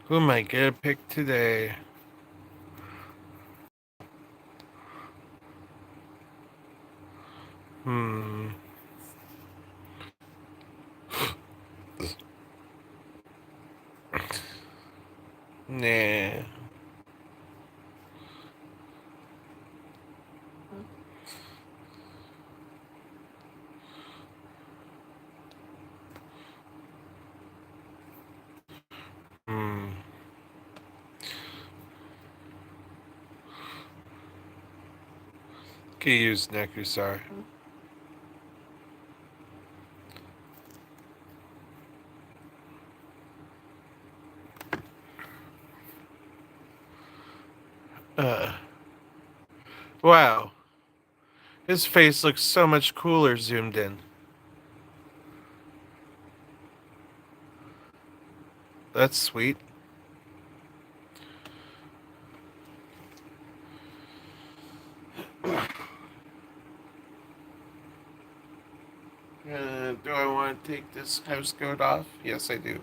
Who am I gonna pick today? Hmm. Nah. Hmm. Could use Nekusar. Uh. Wow. His face looks so much cooler zoomed in. That's sweet. Do I want to take this house coat off? Yes, I do.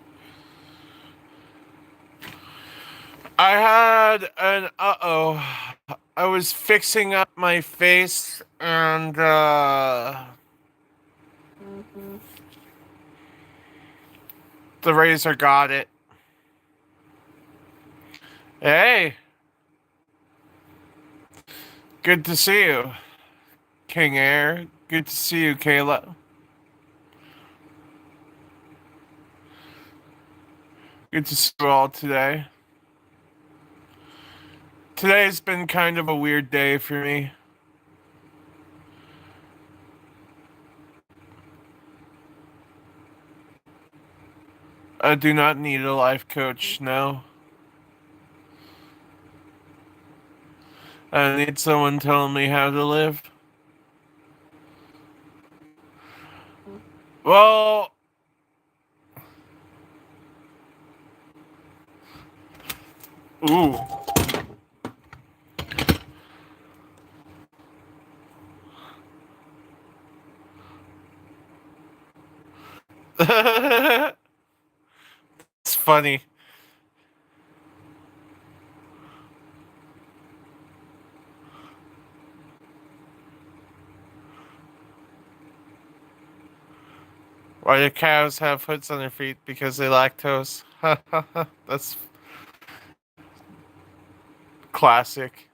I had an I was fixing up my face and the razor got it. Hey, good to see you, King Air. Good to see you, Kayla. Good to see you all today. Today's been kind of a weird day for me. I do not need a life coach, no. I need someone telling me how to live. Well, ooh. It's funny. Why do cows have hoods on their feet? Because they lactose. That's classic.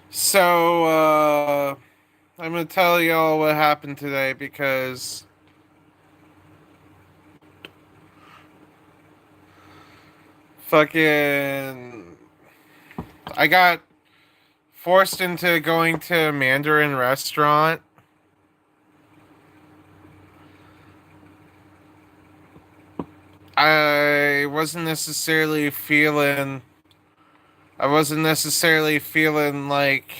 So, I'm gonna tell y'all what happened today because fucking I got forced into going to a Mandarin restaurant. I wasn't necessarily feeling I wasn't necessarily feeling like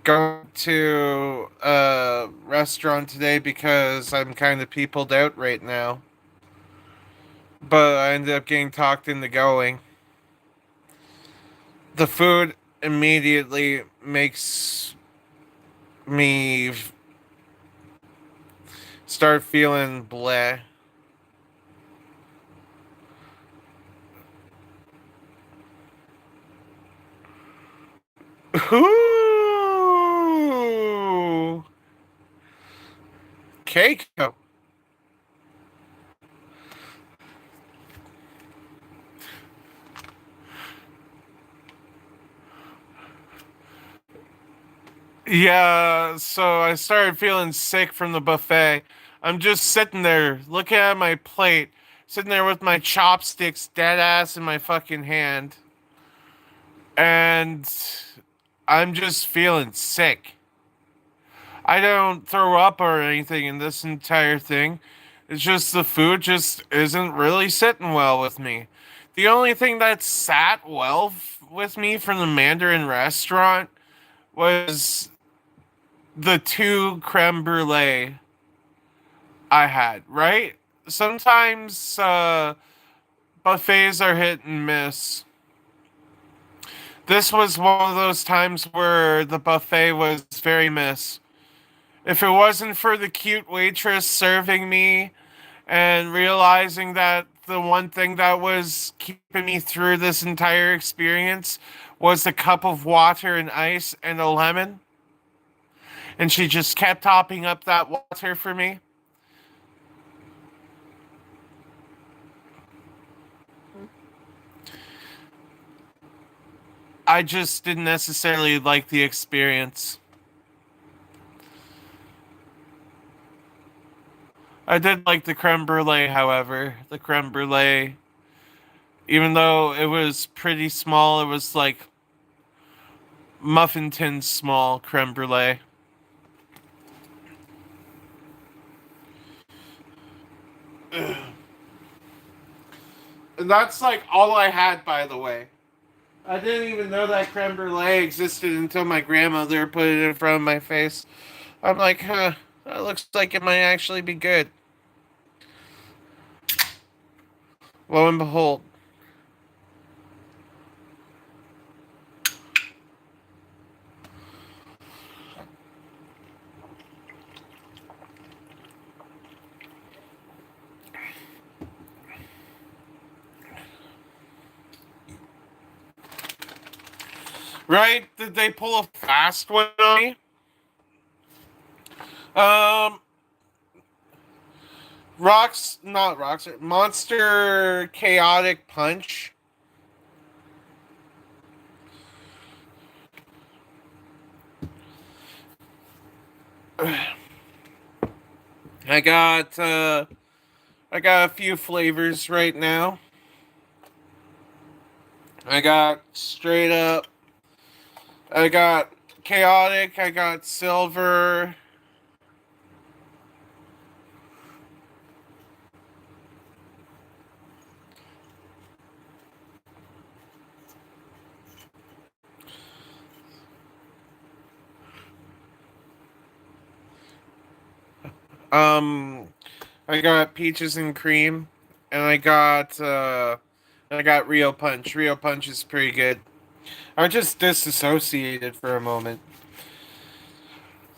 going to a restaurant today because I'm kind of peopled out right now. But I ended up getting talked into going. The food immediately makes me start feeling bleh. Ooh, Keiko. Yeah, so I started feeling sick from the buffet. I'm just sitting there looking at my plate, sitting there with my chopsticks dead ass in my fucking hand. And I'm just feeling sick. I don't throw up or anything in this entire thing. It's just the food just isn't really sitting well with me. The only thing that sat well with me from the Mandarin restaurant was the two creme brulee. I had, right? Sometimes buffets are hit and miss. This was one of those times where the buffet was very miss. If it wasn't for the cute waitress serving me and realizing that the one thing that was keeping me through this entire experience was a cup of water and ice and a lemon, and she just kept topping up that water for me, I just didn't necessarily like the experience. I did like the creme brulee, however. The creme brulee, even though it was pretty small, it was like muffin tin small creme brulee. And that's like all I had, by the way. I didn't even know that creme brulee existed until my grandmother put it in front of my face. I'm like, huh, that looks like it might actually be good. Lo and behold. Right? Did they pull a fast one on me? Um, not Rocks, Monster Chaotic Punch. I got, uh, I got a few flavors right now. I got straight up, I got chaotic, I got silver, um, I got peaches and cream, and I got Rio Punch. Rio Punch is pretty good. I just disassociated for a moment.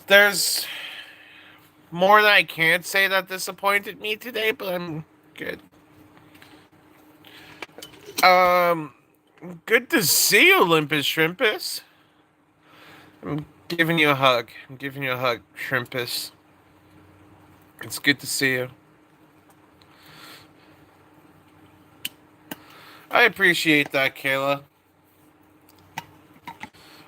There's more that I can't say that disappointed me today, but I'm good. Um, good to see you, Olympus Shrimpus. I'm giving you a hug. I'm giving you a hug, Shrimpus. It's good to see you. I appreciate that, Kayla.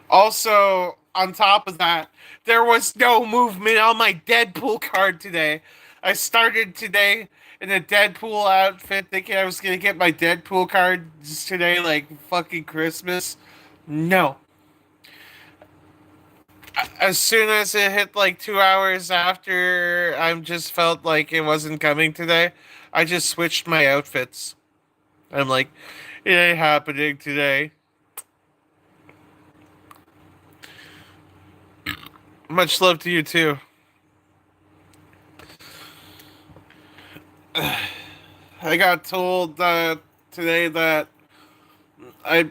Also, on top of that, there was no movement on my Deadpool card today. I started today in a Deadpool outfit thinking I was going to get my Deadpool cards today like fucking Christmas. No. As soon as it hit like 2 hours after I just felt like it wasn't coming today, I just switched my outfits. I'm like, it ain't happening today. Much love to you too. I got told today that I,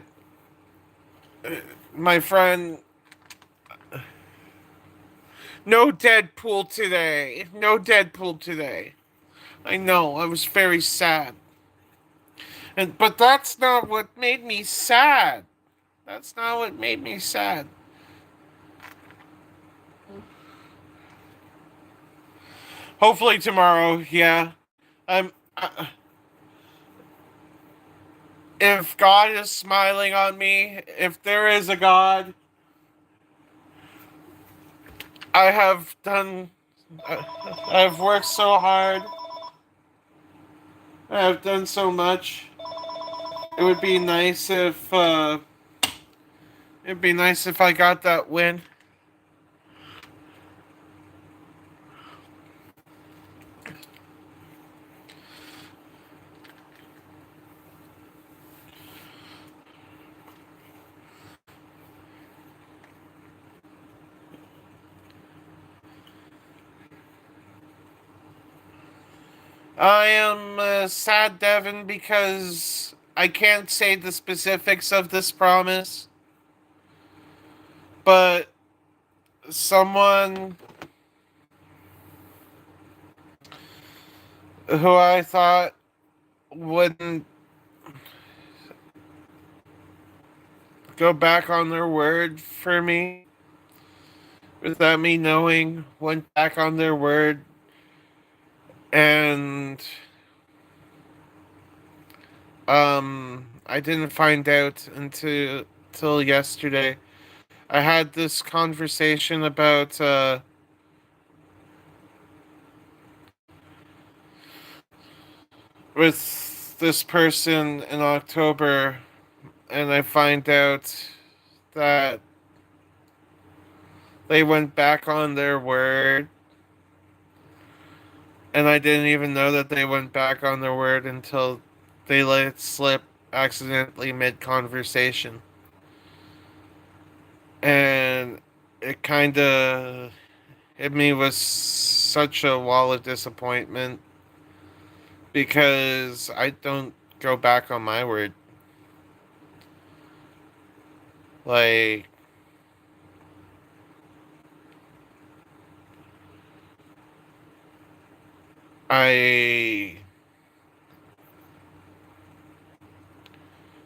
my friend, no Deadpool today. No Deadpool today. I know. I was very sad. And but that's not what made me sad. That's not what made me sad. Hopefully tomorrow. Yeah. I'm. If God is smiling on me, if there is a God, I have done. I've worked so hard. I've done so much. It would be nice if it'd be nice if I got that win. I am sad, Devin, because I can't say the specifics of this promise, but someone who I thought wouldn't go back on their word for me without me knowing went back on their word, and I didn't find out until yesterday. I had this conversation about with this person in October, and I find out that they went back on their word, and I didn't even know that they went back on their word until they let it slip accidentally mid conversation. And it kind of hit me with such a wall of disappointment because I don't go back on my word. Like, I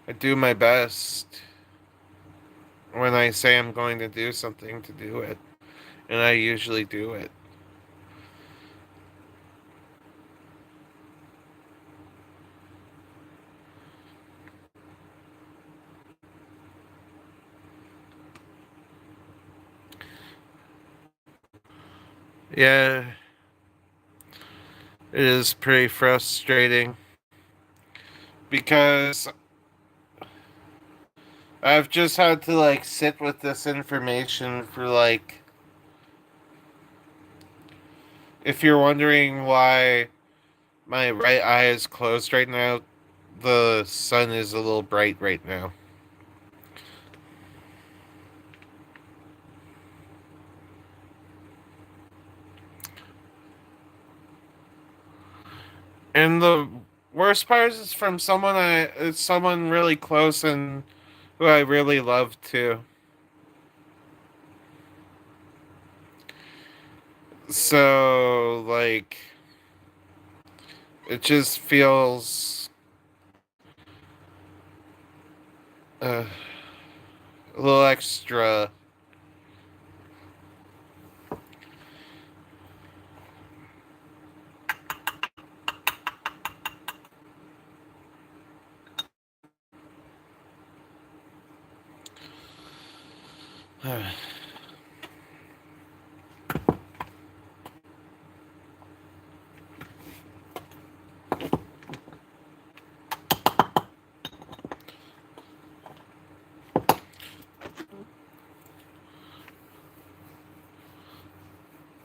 I do my best when I say I'm going to do something to do it, and I usually do it. Yeah, it is pretty frustrating because I've just had to like sit with this information for like, if you're wondering why my right eye is closed right now, the sun is a little bright right now. And the worst part is from it's someone really close and who I really love too. So like it just feels uh, a little extra.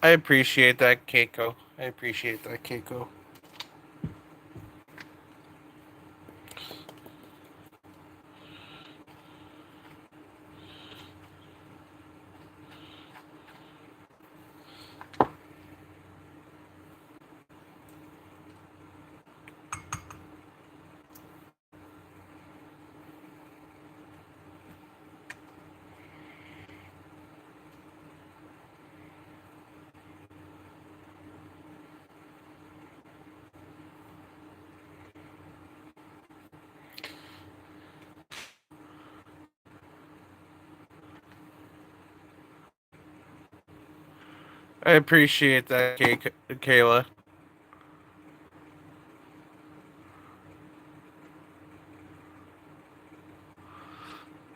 I appreciate that, Keiko. I appreciate that, Keiko. I appreciate that, Kayla.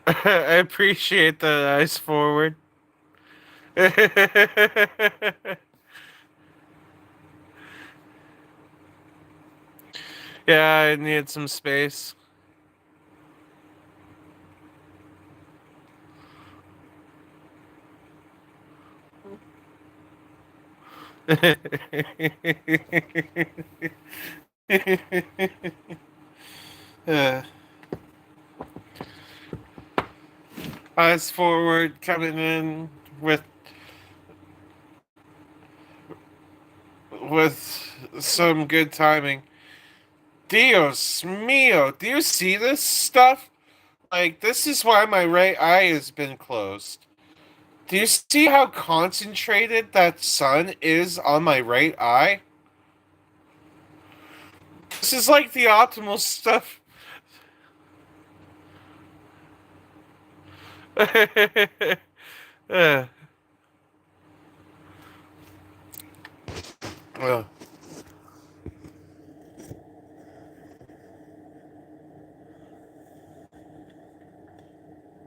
I appreciate the eyes forward. Yeah, I need some space. uh, eyes forward, coming in with with some good timing. Dios mio, do you see this stuff? Like, this is why my right eye has been closed. Do you see how concentrated that sun is on my right eye? This is like the optimal stuff. uh, uh,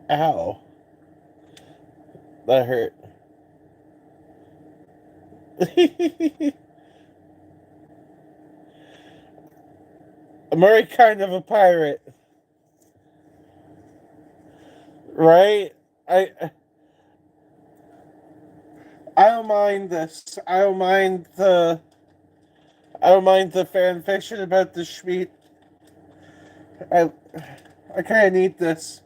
Ow. That hurt. I'm already kind of a pirate, right? I I don't mind this. I don't mind the fan fiction about the Schmidt. I I kind of need this.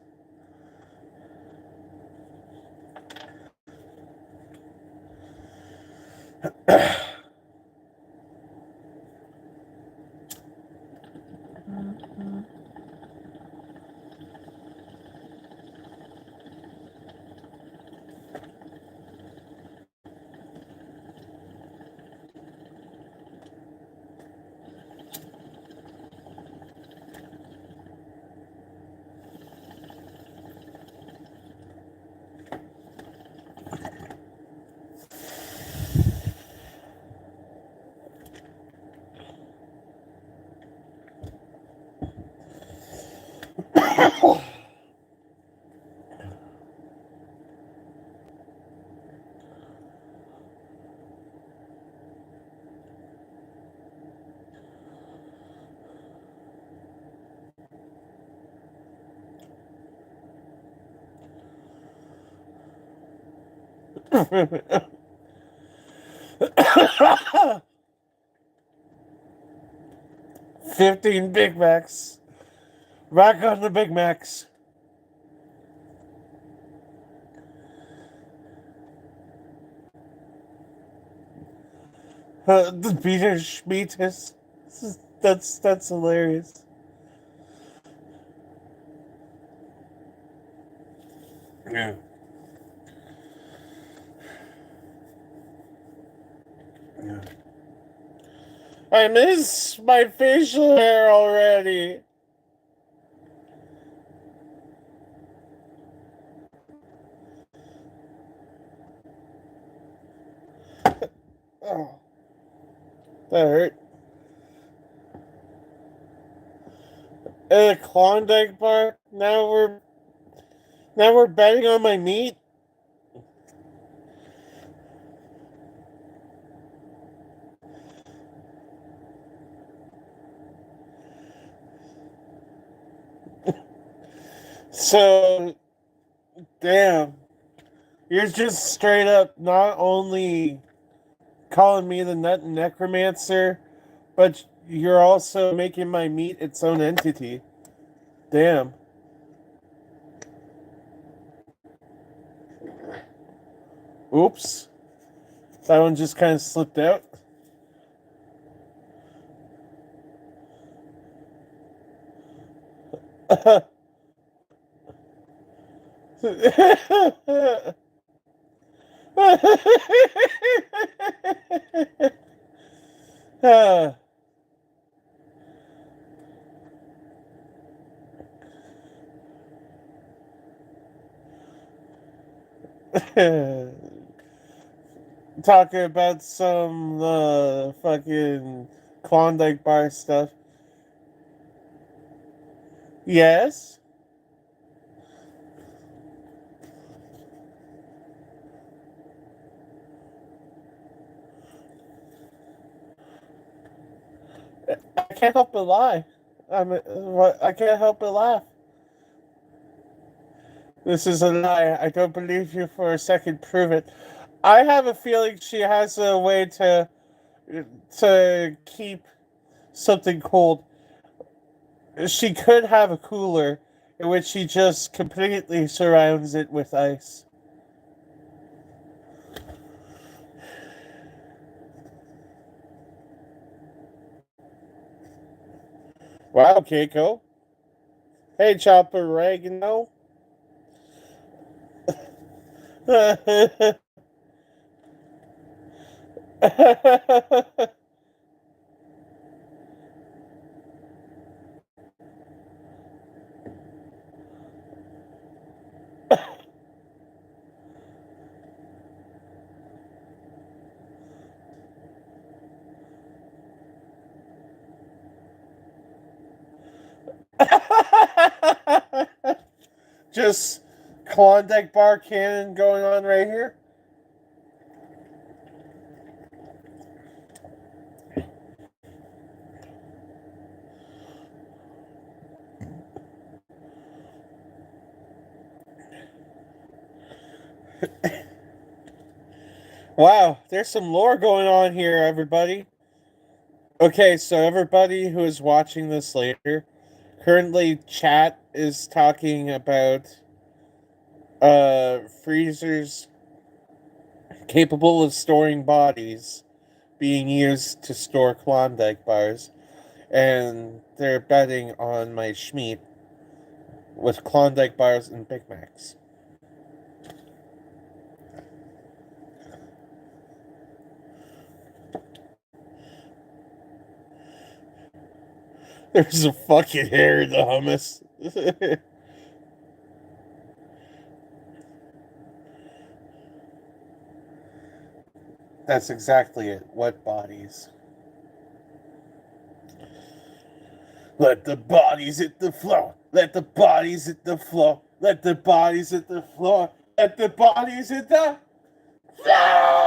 15 Big Macs. Rock on the Big Macs. The Peter Schmietus. That's hilarious. Yeah. Yeah. I miss my facial hair already. Oh, that hurt. A Klondike bar. Now we're betting on my meat. So damn, you're just straight up not only calling me the nut necromancer, but you're also making my meat its own entity. Damn. Oops. That one just kind of slipped out. Talking about some fucking Klondike bar stuff. Yes. I can't help but lie. I can't help but laugh. This is a lie. I don't believe you for a second. Prove it. I have a feeling she has a way to keep something cold. She could have a cooler in which she just completely surrounds it with ice. Wow, Keiko. Hey, Chopper Oregano. Just Klondike bar cannon going on right here. Wow, there's some lore going on here, everybody. Okay, so everybody who is watching this later, currently chat is talking about freezers capable of storing bodies being used to store Klondike bars, and they're betting on my Schmeat with Klondike bars and Big Macs. There's a fucking hair in the hummus. That's exactly it. What bodies? Let the bodies hit the floor. Let the bodies hit the floor. Let the bodies hit the floor. Let the bodies hit the floor.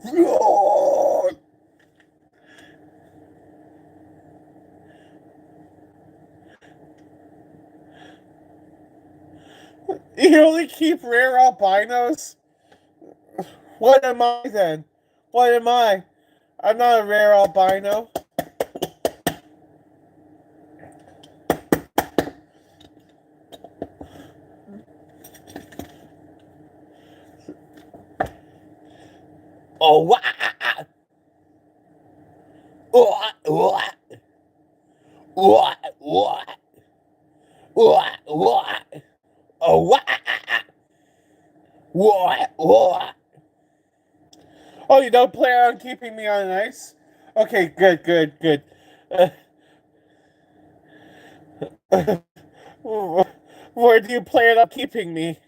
Floor. You only keep rare albinos? What am I then? What am I? I'm not a rare albino. Oh, what? What? What? What? What? What? What? Oh, what? What? What? Oh, you don't plan on keeping me on ice? Okay, good, good, good. Where do you plan on keeping me?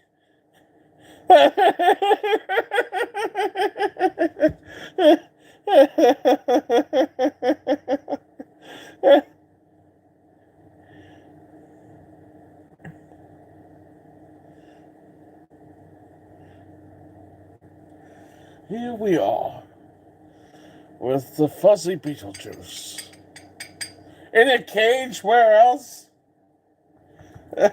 Here we are with the fuzzy Beetlejuice. In a cage, where else? uh,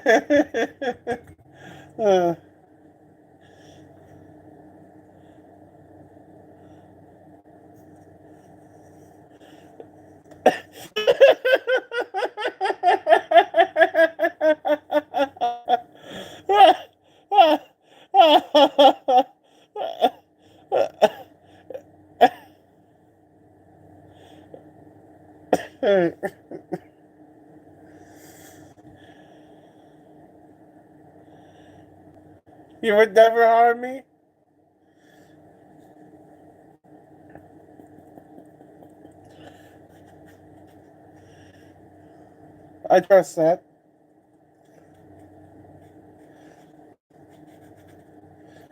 you would never harm me? I trust that.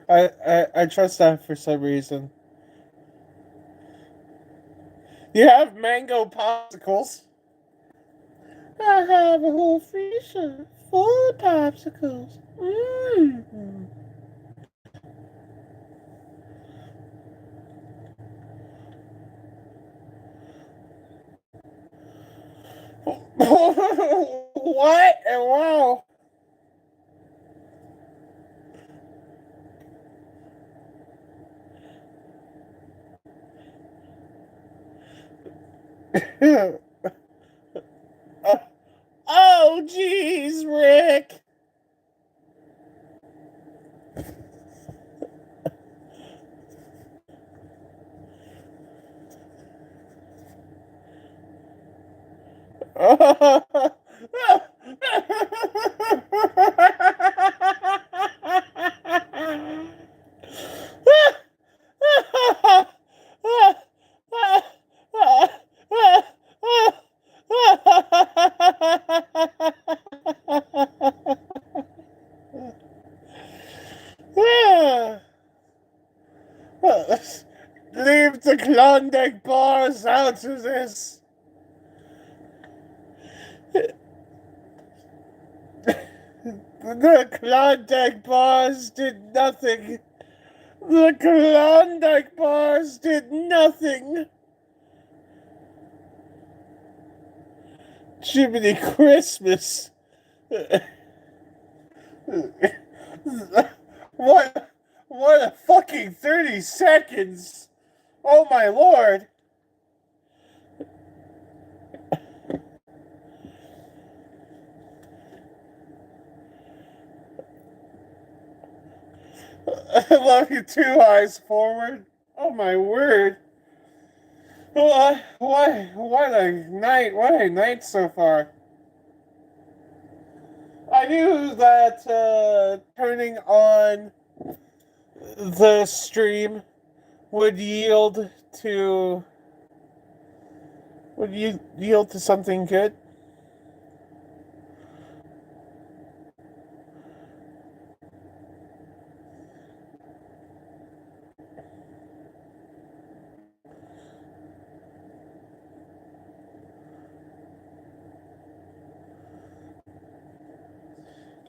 I trust that for some reason. You have mango popsicles. I have a whole freezer full of popsicles. Mm. What? And wow. Oh, jeez, Rick. Leave the Klondike bars out of this. The Klondike bars did nothing. The Klondike bars did nothing. Jiminy Christmas. What? What a fucking 30 seconds. Oh my lord. I love you, two eyes forward. Oh my word. What a night. What a night so far. I knew that turning on the stream would to yield to something good.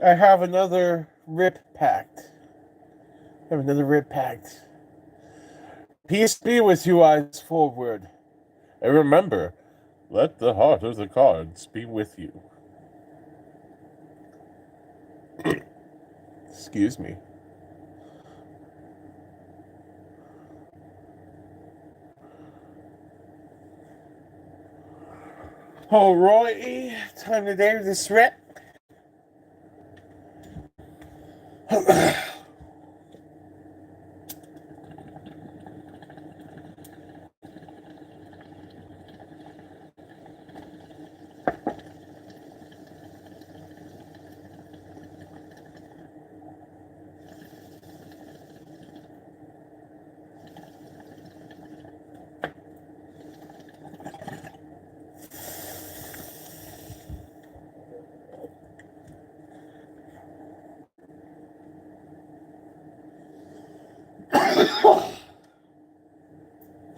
I have another rip pact. Peace be with you, eyes forward. And remember, let the heart of the cards be with you. Excuse me. Alrighty, time to do this rip.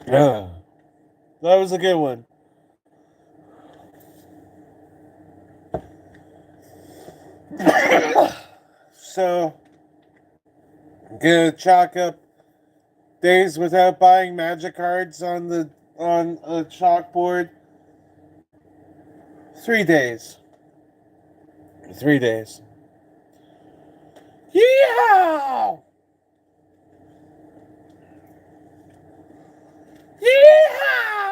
Yeah, that was a good one. So, gonna chalk up days without buying magic cards on a chalkboard. 3 days. 3 days. Yeehaw! Yeehaw!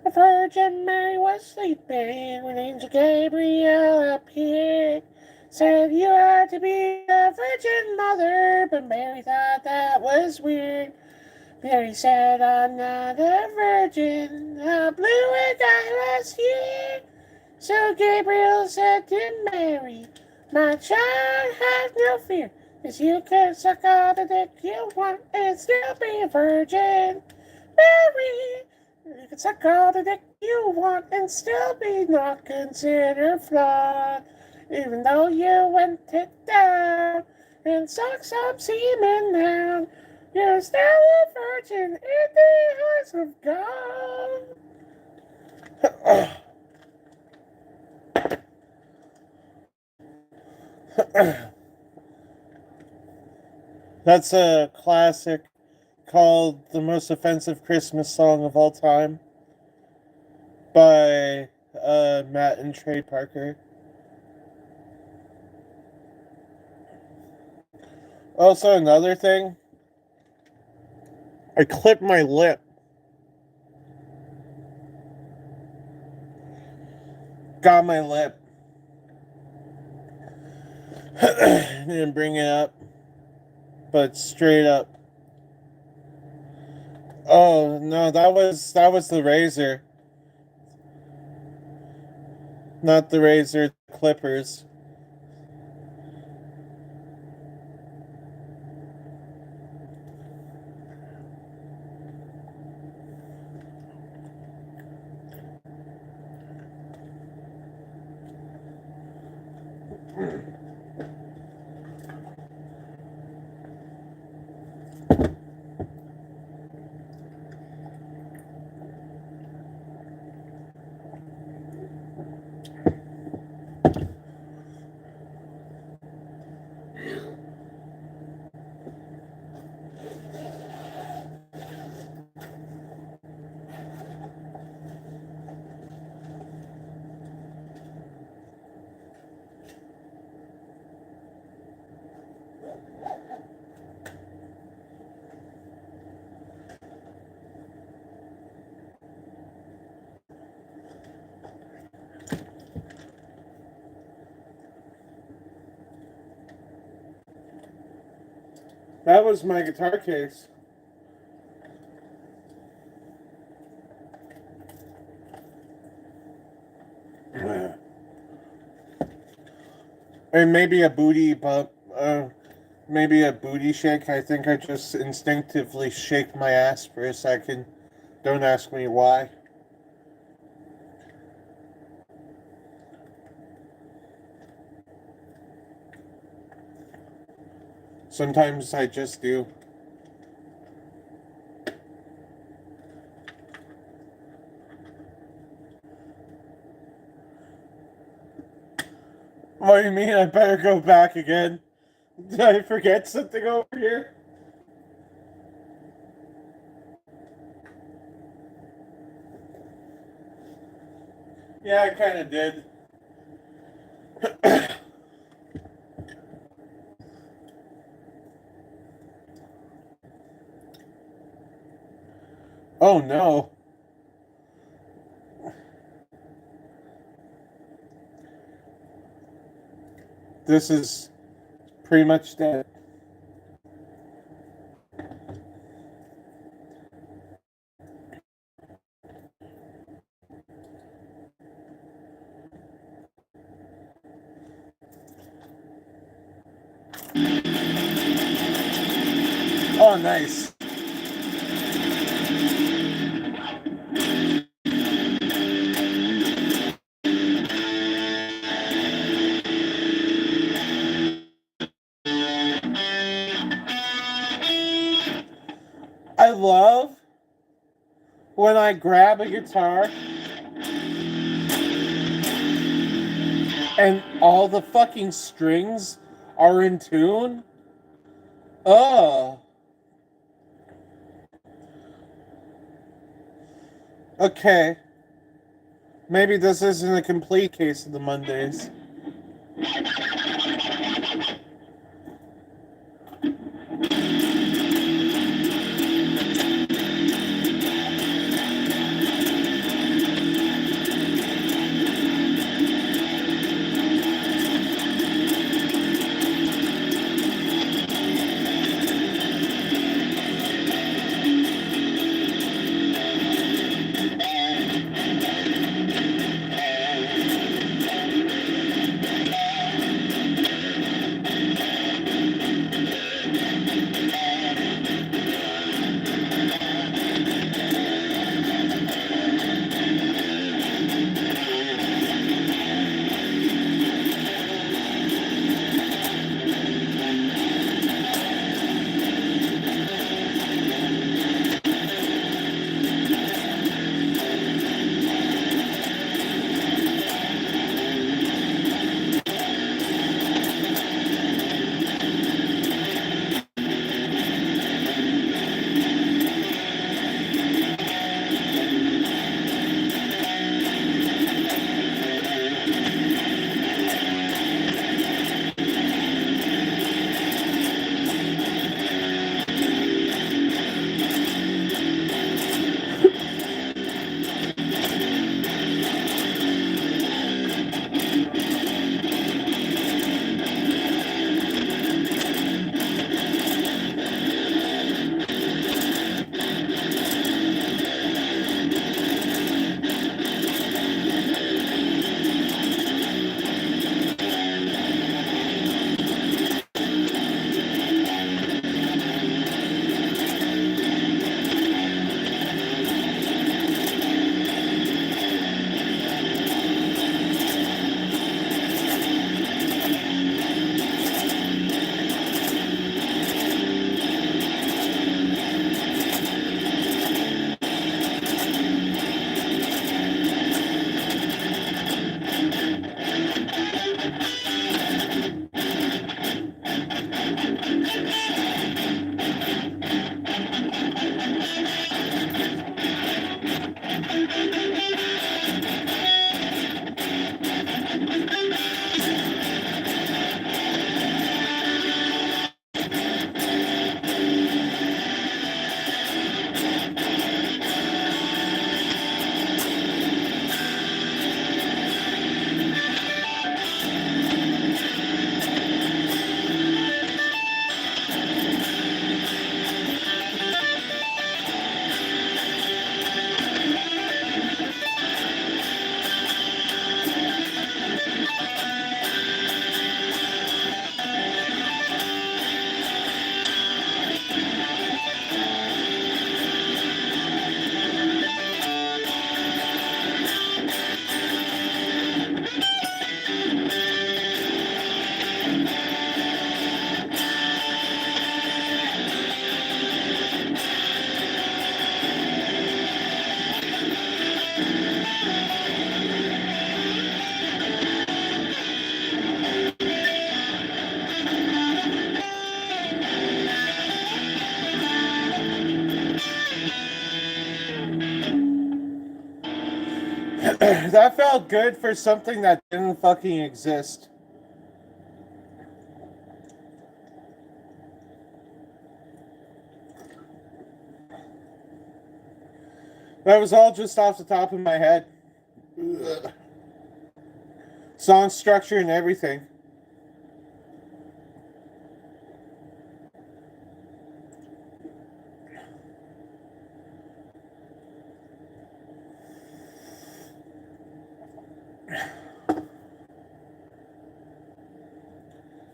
The Virgin Mary was sleeping when Angel Gabriel appeared. Said you had to be a virgin mother, but Mary thought that was weird. Mary said, I'm not a virgin, I blew a guy last year. So Gabriel said to Mary, my child, have no fear, 'cause you can suck all the dick you want and still be a virgin. Mary, you can suck all the dick you want and still be not considered flawed. Even though you went it down and sucked some semen down, you're still a virgin in the eyes of God. That's a classic called The Most Offensive Christmas Song of All Time by Matt and Trey Parker. Also, another thing, I clipped my lip. Got my lip. Didn't bring it up, but straight up. Oh no, that was the razor, not the razor clippers. That was my guitar case. And maybe a booty bump, maybe a booty shake. I think I just instinctively shake my ass for a second. Don't ask me why. Sometimes I just do. What do you mean? I better go back again? Did I forget something over here? Yeah, I kind of did. Oh no. This is pretty much dead. Oh, nice. I love when I grab a guitar and all the fucking strings are in tune. Oh. Okay. Maybe this isn't a complete case of the Mondays. That felt good for something that didn't fucking exist. That was all just off the top of my head. Ugh. Song structure and everything.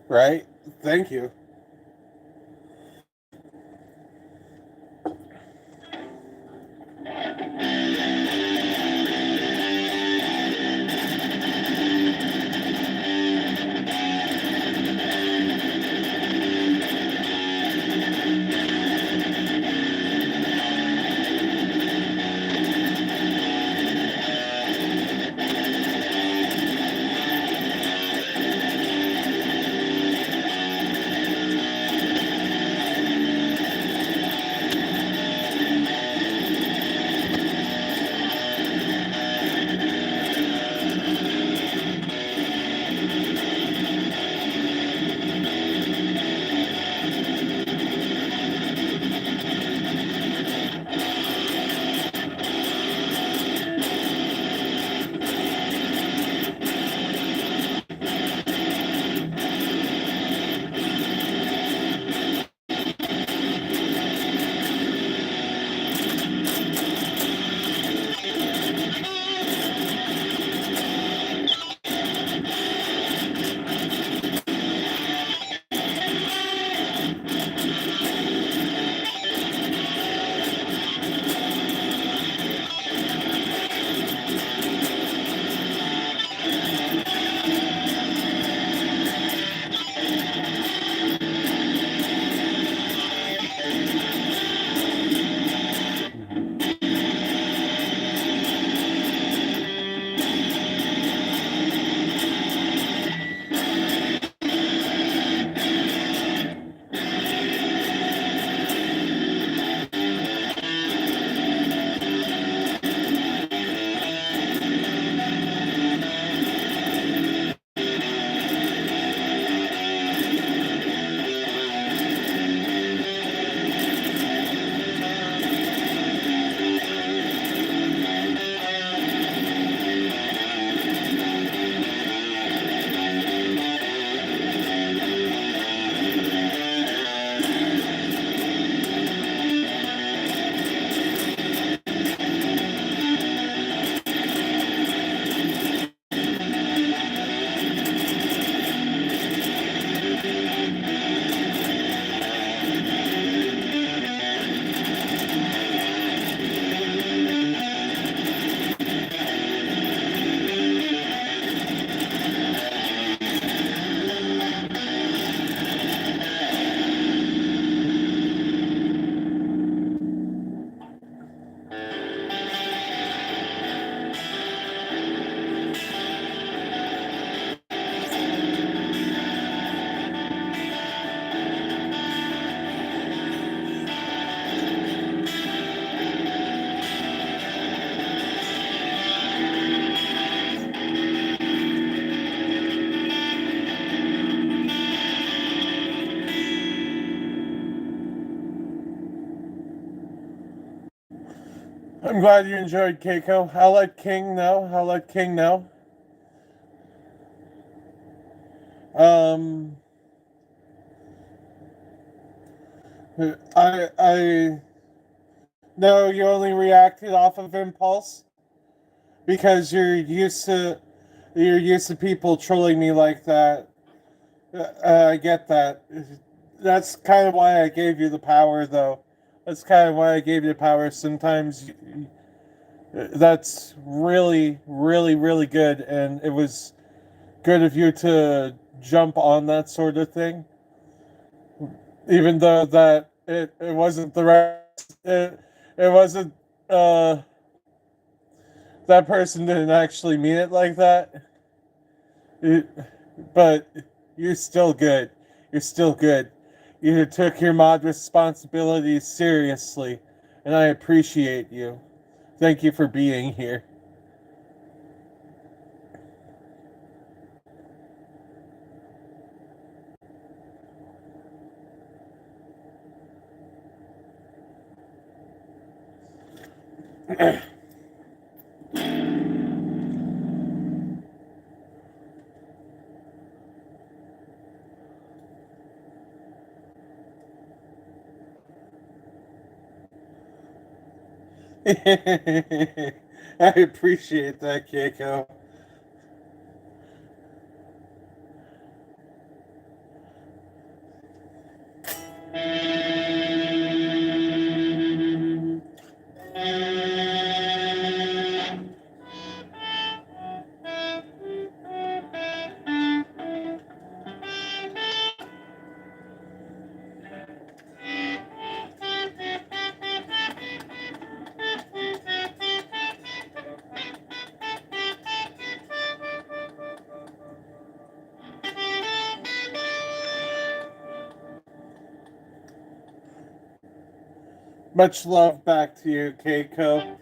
Right? Thank you. I'm glad you enjoyed Keiko. I'll let King know. I'll let King know. Um, I know you only reacted off of impulse because you're used to people trolling me like that. I get that. That's kind of why I gave you the power, though. That's kind of why I gave you the power. Sometimes that's really, really, really good, and it was good of you to jump on that sort of thing, even though that it wasn't the right. It wasn't. That person didn't actually mean it like that. It, but you're still good. You're still good. You took your mod responsibilities seriously, and I appreciate you. Thank you for being here. I appreciate that, Keiko. Much love back to you, Keiko.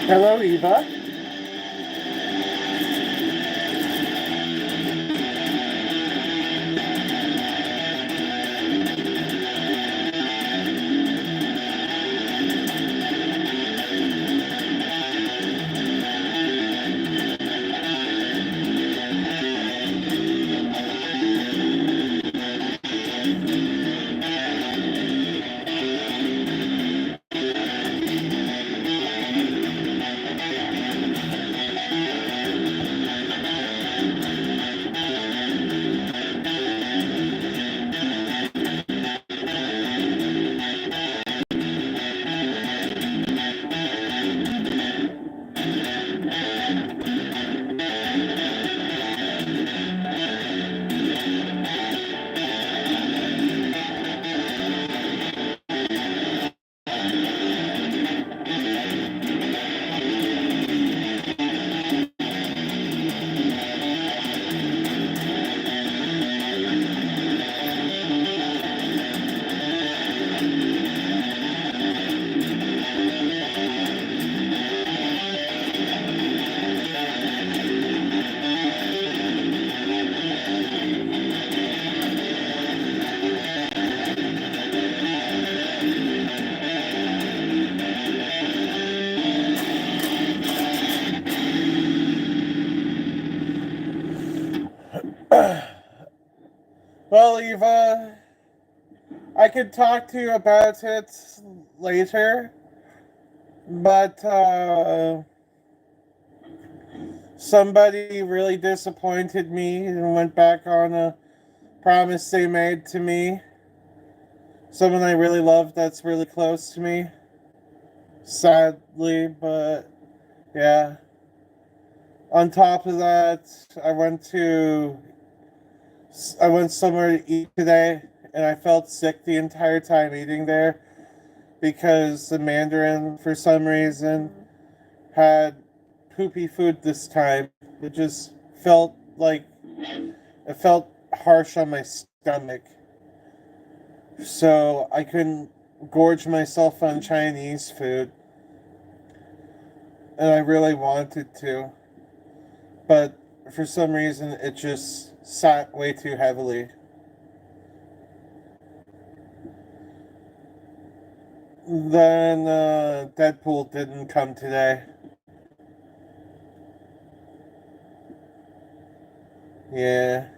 Hello, Eva. Well, Eva, I could talk to you about it later, but somebody really disappointed me and went back on a promise they made to me. Someone I really love that's really close to me. Sadly, but yeah. On top of that, I went somewhere to eat today, and I felt sick the entire time eating there because the Mandarin, for some reason, had poopy food this time. It just felt like it felt harsh on my stomach. So I couldn't gorge myself on Chinese food, and I really wanted to, but for some reason it just sat way too heavily. Then Deadpool didn't come today. Yeah.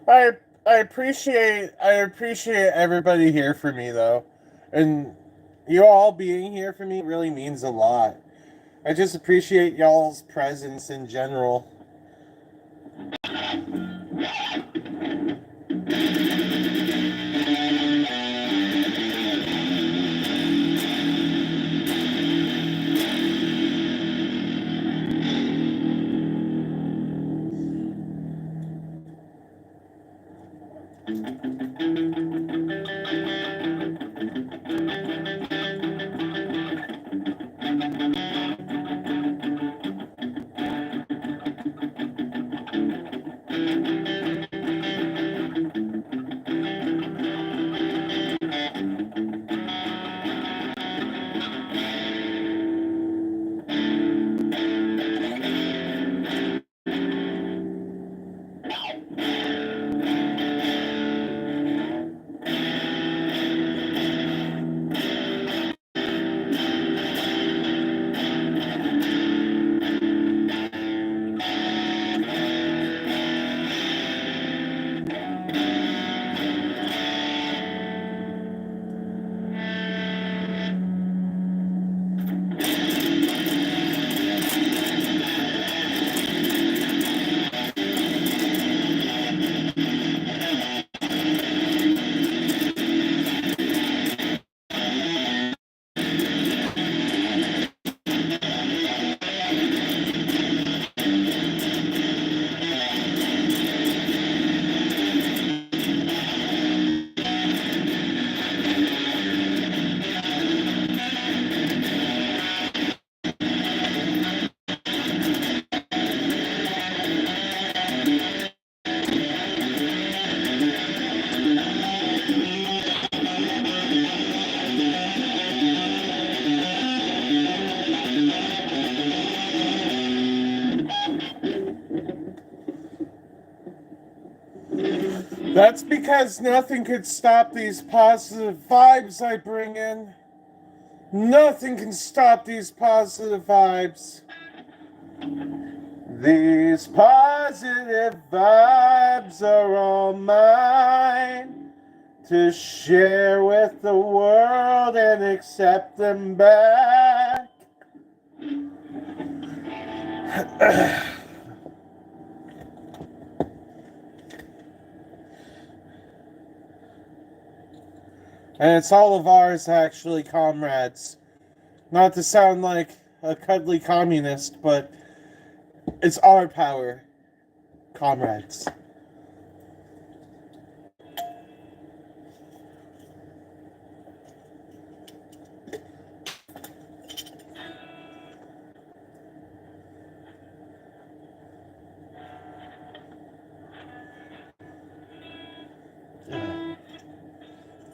I I appreciate everybody here for me though. And you all being here for me really means a lot. I just appreciate y'all's presence in general. That's because nothing could stop these positive vibes I bring in. Nothing can stop these positive vibes. These positive vibes are all mine. to share with the world and accept them back. And it's all of ours, actually, comrades. Not to sound like a cuddly communist, but it's our power, comrades.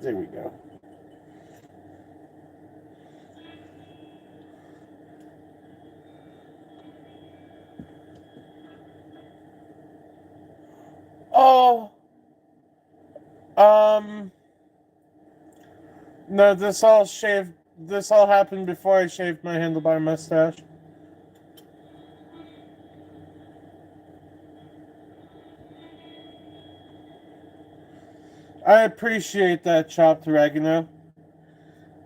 There we go. Oh, no, this all happened before I shaved my handlebar mustache. I appreciate that, chopped oregano.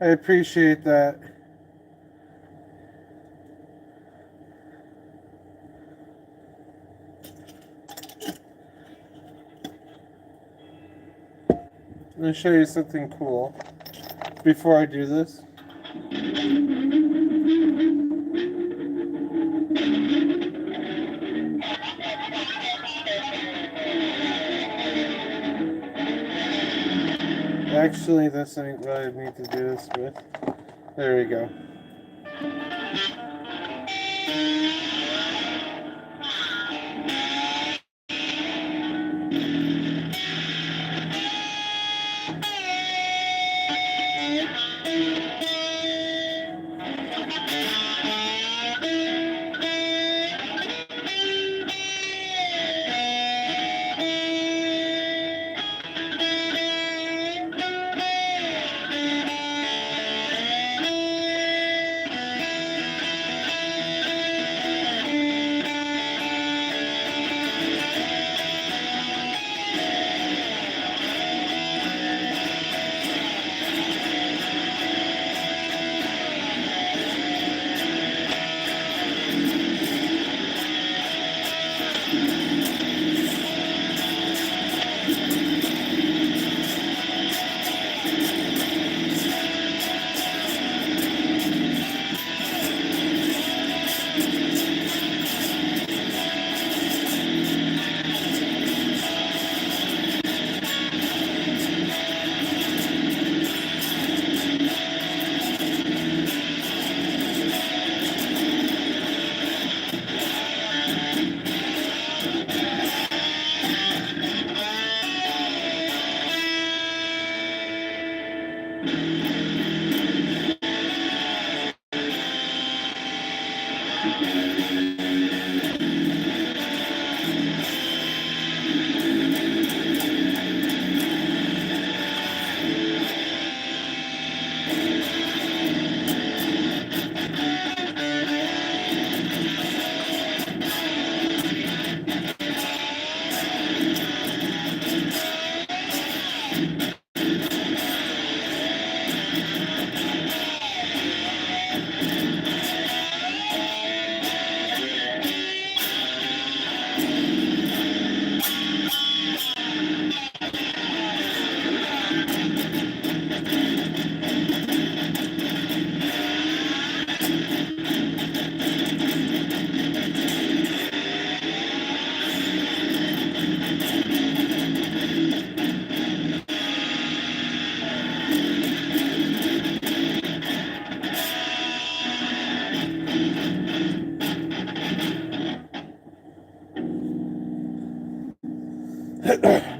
I appreciate that. Let me show you something cool before I do this. Actually, this ain't what I need to do this with. There we go.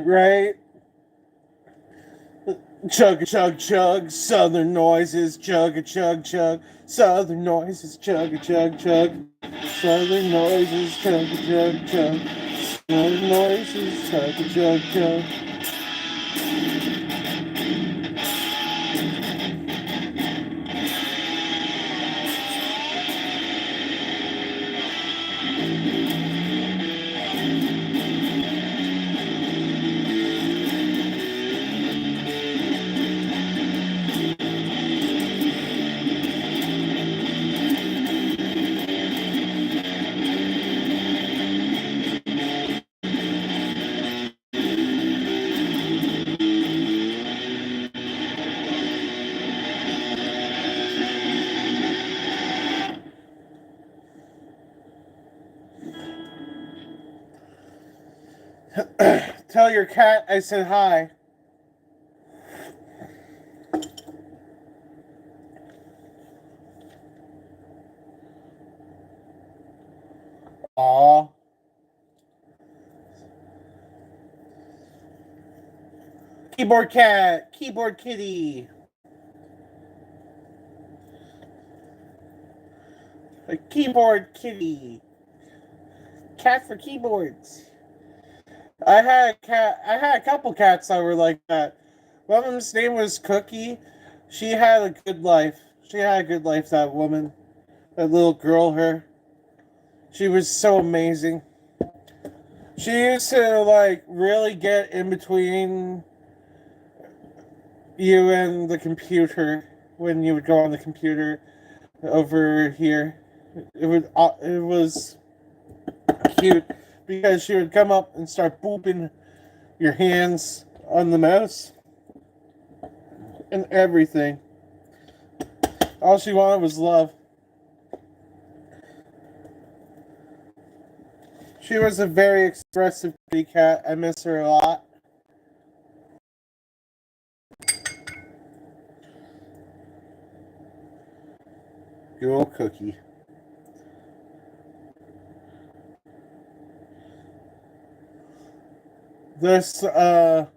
Right? Chug a chug chug, southern noises, chug a chug chug, southern noises, chug a chug chug, southern noises, chug a chug chug, southern noises, chug a chug chug. your cat I said hi. Aw. Keyboard cat, keyboard kitty. A keyboard kitty. Cat for keyboards. I had a cat. I had a couple cats that were like that. One of them's name was Cookie. She had a good life. She had a good life. That woman, that little girl, her. She was so amazing. She used to like really get in between you and the computer when you would go on the computer over here. It was cute because she would come up and start booping your hands on the mouse and everything. All she wanted was love. She was a very expressive kitty cat. I miss her a lot. Good old Cookie. I'm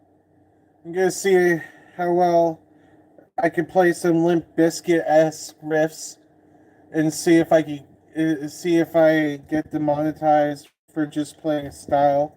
gonna see how well I can play some Limp Bizkit-esque riffs and see if I get demonetized for just playing a style.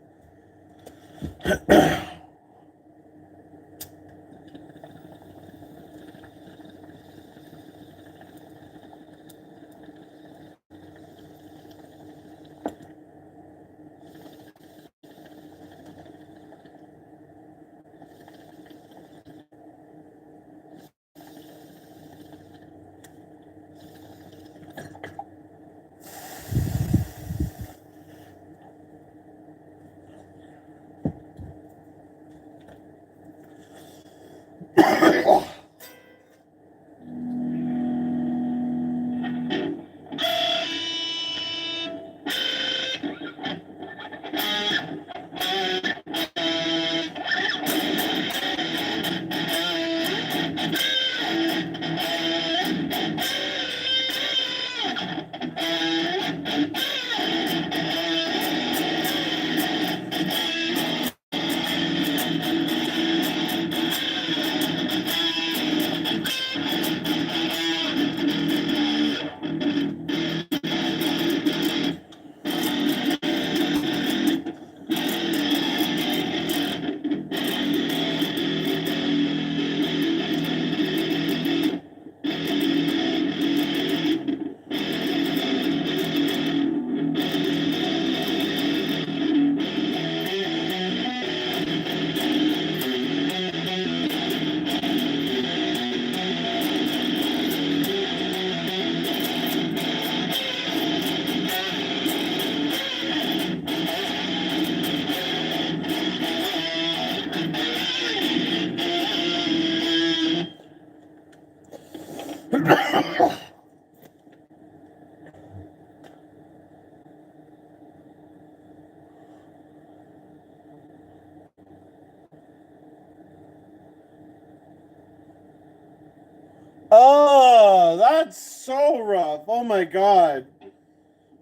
Oh, that's so rough. Oh my god.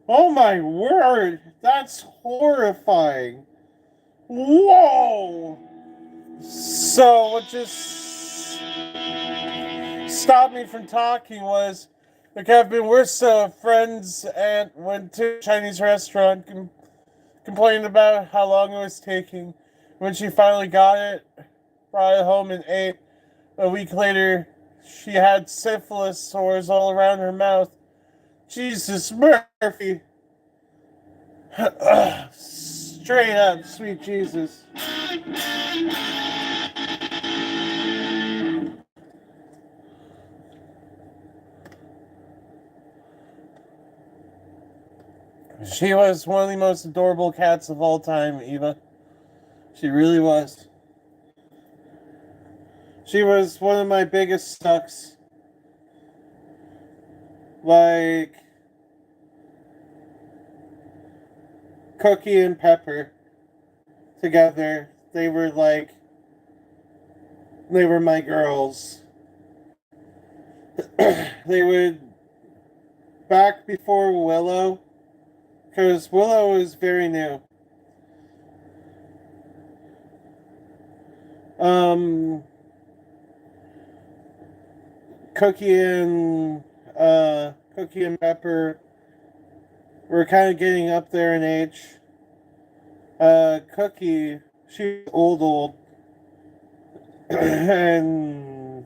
Oh my word. That's horrifying. Whoa. So, what just stopped me from talking was like I've been worse friends and went to a Chinese restaurant complaining about how long it was taking. When she finally got it, brought it home and ate. A week later, she had syphilis sores all around her mouth. Jesus Murphy. Straight up, sweet Jesus. She was one of the most adorable cats of all time, Eva. She really was. She was one of my biggest sucks. Like Cookie and Pepper together. they were like, they were my girls. They would, back before Willow, because Willow is very new. Um, Cookie and Cookie and Pepper were kind of getting up there in age. Cookie, she's old, and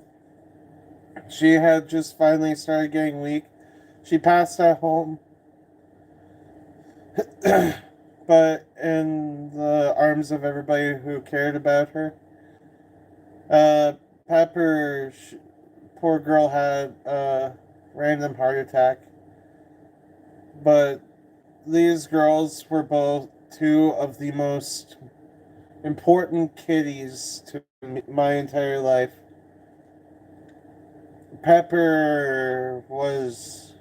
she had just finally started getting weak. She passed at home, but in the arms of everybody who cared about her. Pepper, poor girl, had a random heart attack. But these girls were both two of the most important kitties to my entire life. Pepper was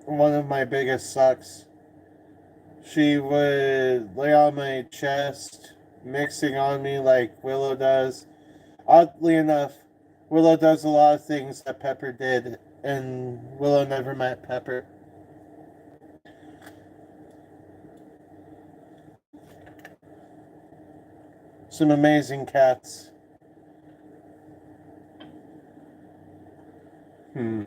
one of my biggest sucks. She would lay on my chest, mixing on me like Willow does. Oddly enough, Willow does a lot of things that Pepper did, and Willow never met Pepper. Some amazing cats. Hmm.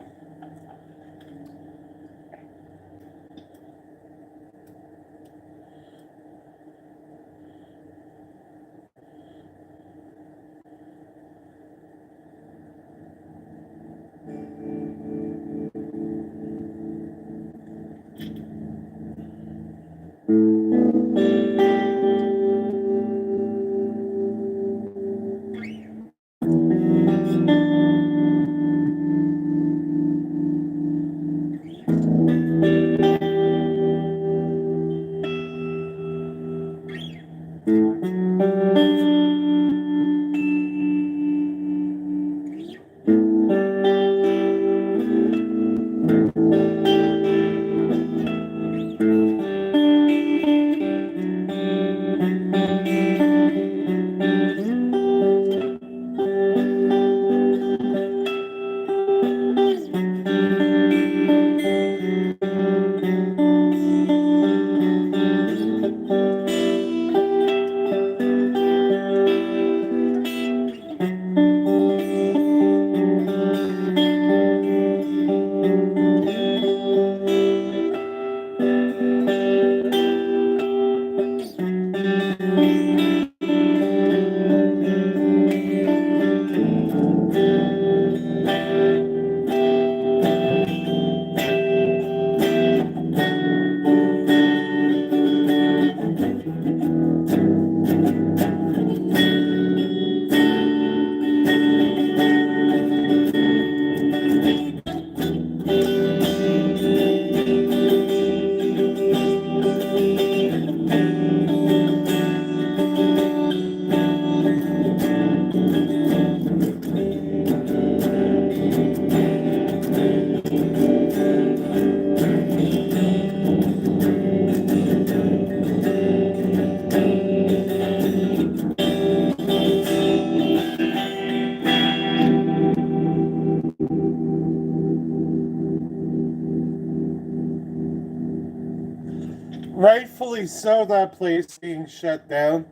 Rightfully so, that place being shut down.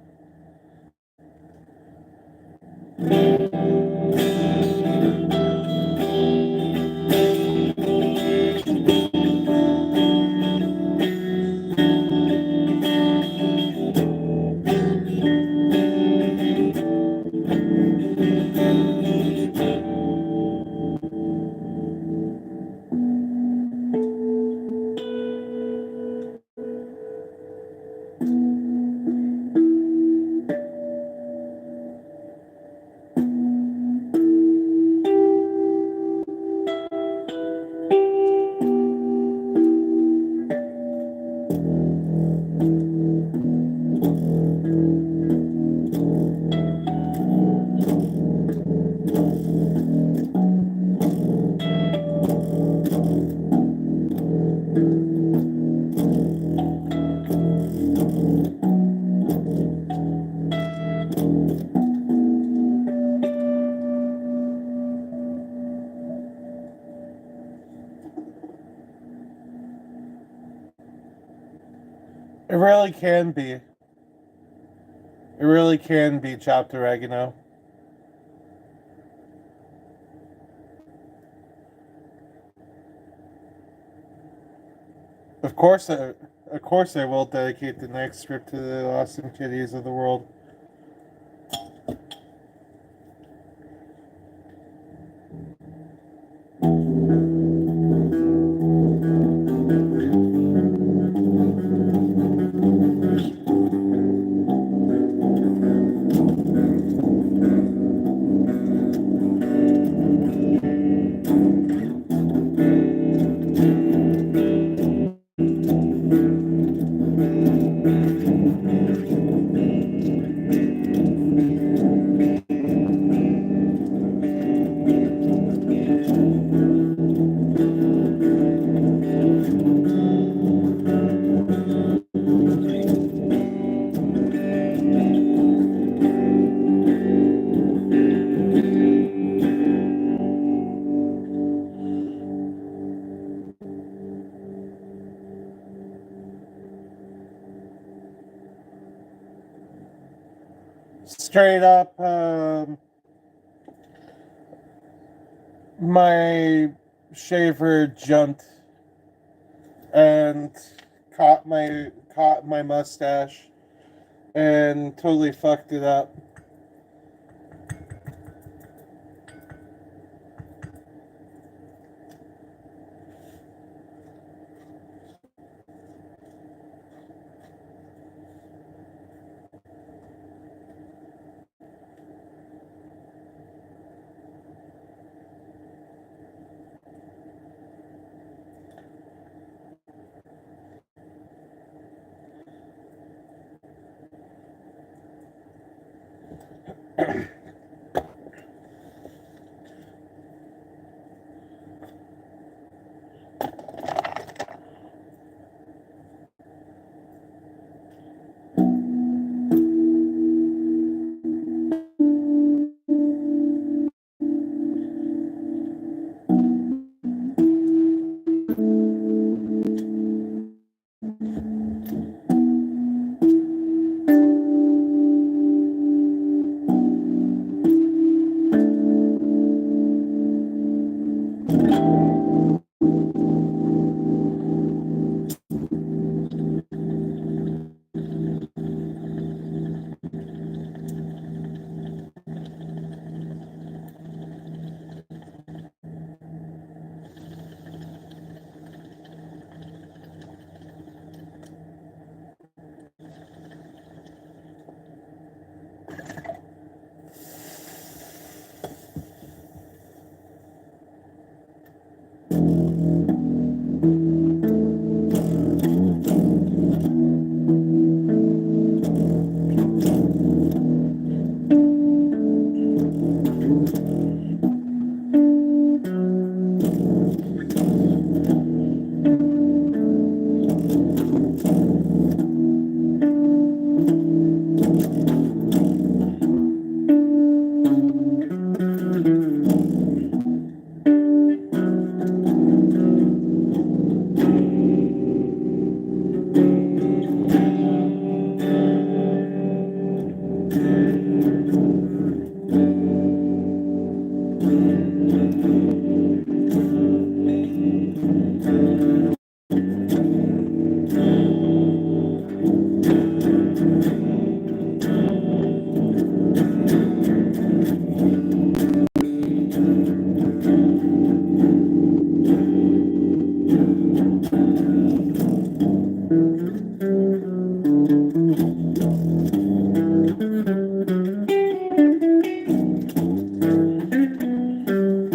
It really can be. It really can be chopped oregano. Of course, I will dedicate the next trip to the awesome kitties of the world. Straight up, my shaver jumped and caught my mustache and totally fucked it up.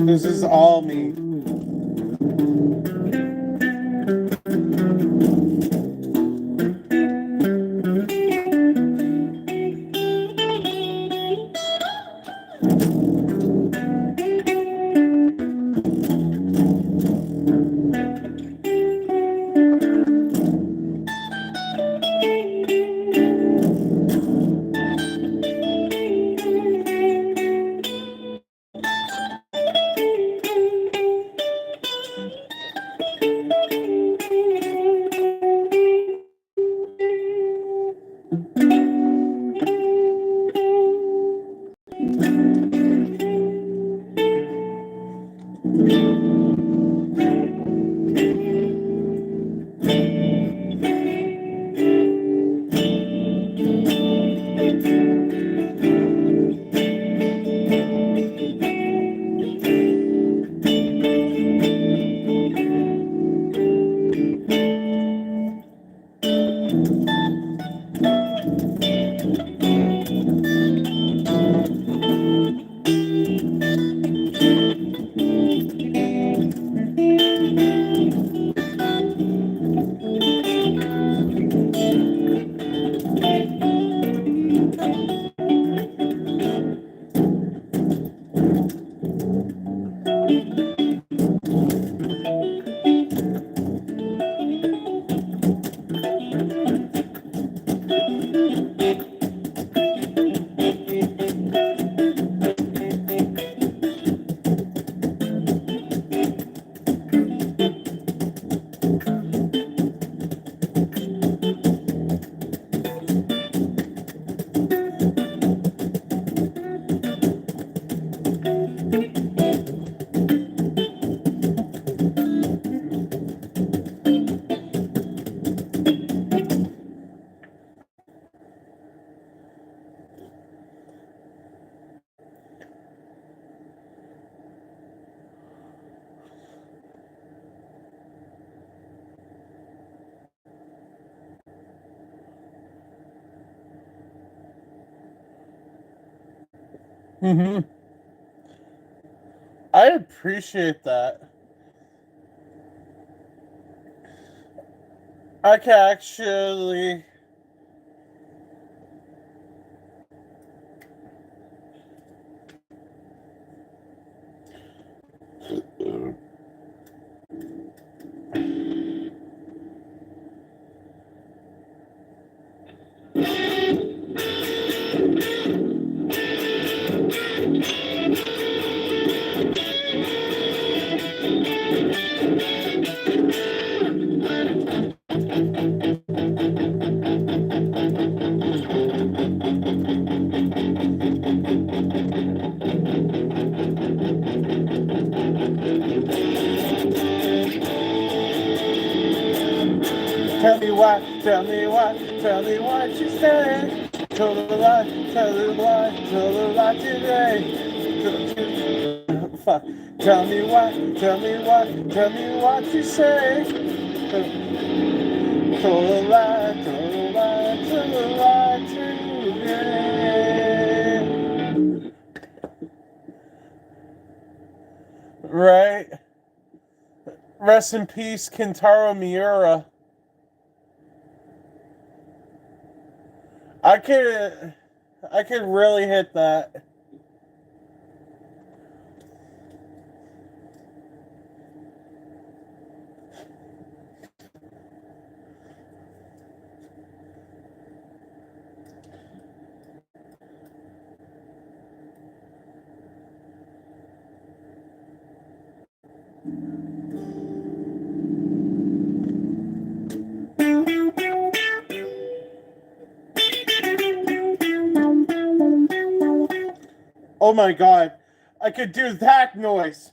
This is all me. Mm-hmm. I appreciate that. I can actually. Tell me what, tell me what, tell me what you say. Tell the lie, tell the lie, tell the lie today. Fuck. Tell me what, tell me what, tell me what you say. Tell the lie, tell the lie, tell the lie today. Right? Rest in peace, Kentaro Miura. I could really hit that. Oh my god, I could do that noise.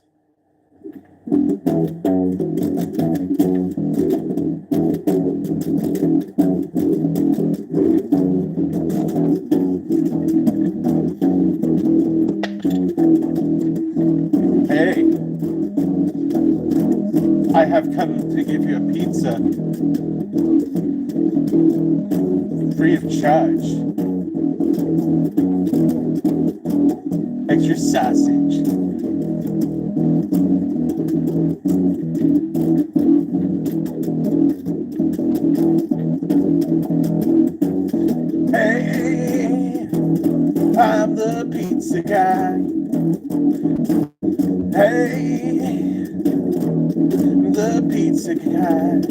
Hey, I have come to give you a pizza. Free of charge. Extra sausage. Hey, I'm the pizza guy. Hey, the pizza guy.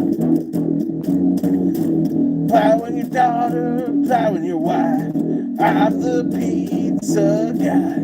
Plowing your daughter, plowing your wife. I'm the pizza guy.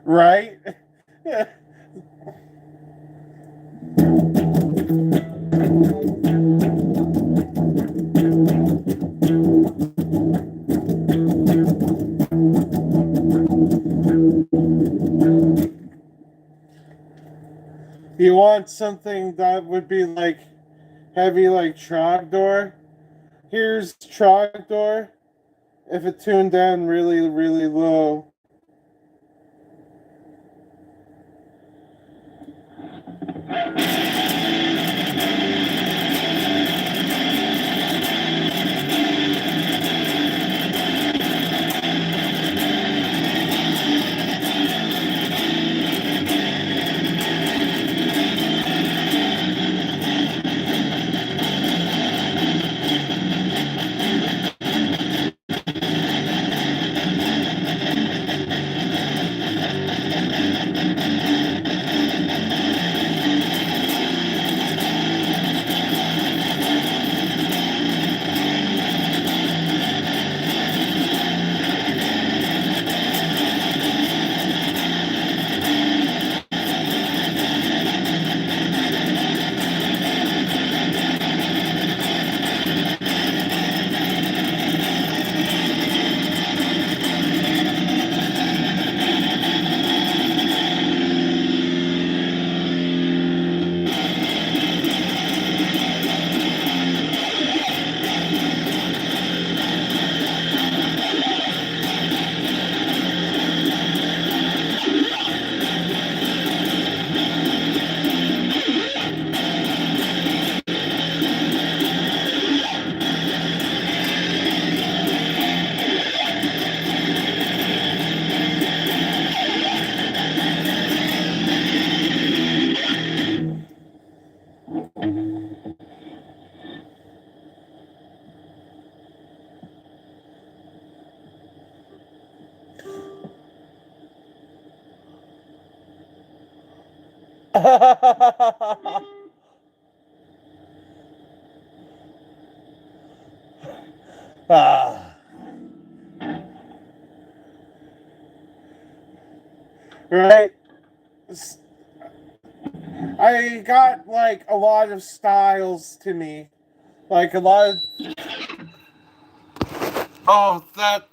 Right? You want something that would be like heavy, like Trogdor? Here's Trogdor. If it tuned down really, really low. Ah, right? I got like a lot of styles to me. Like a lot of. Oh, that.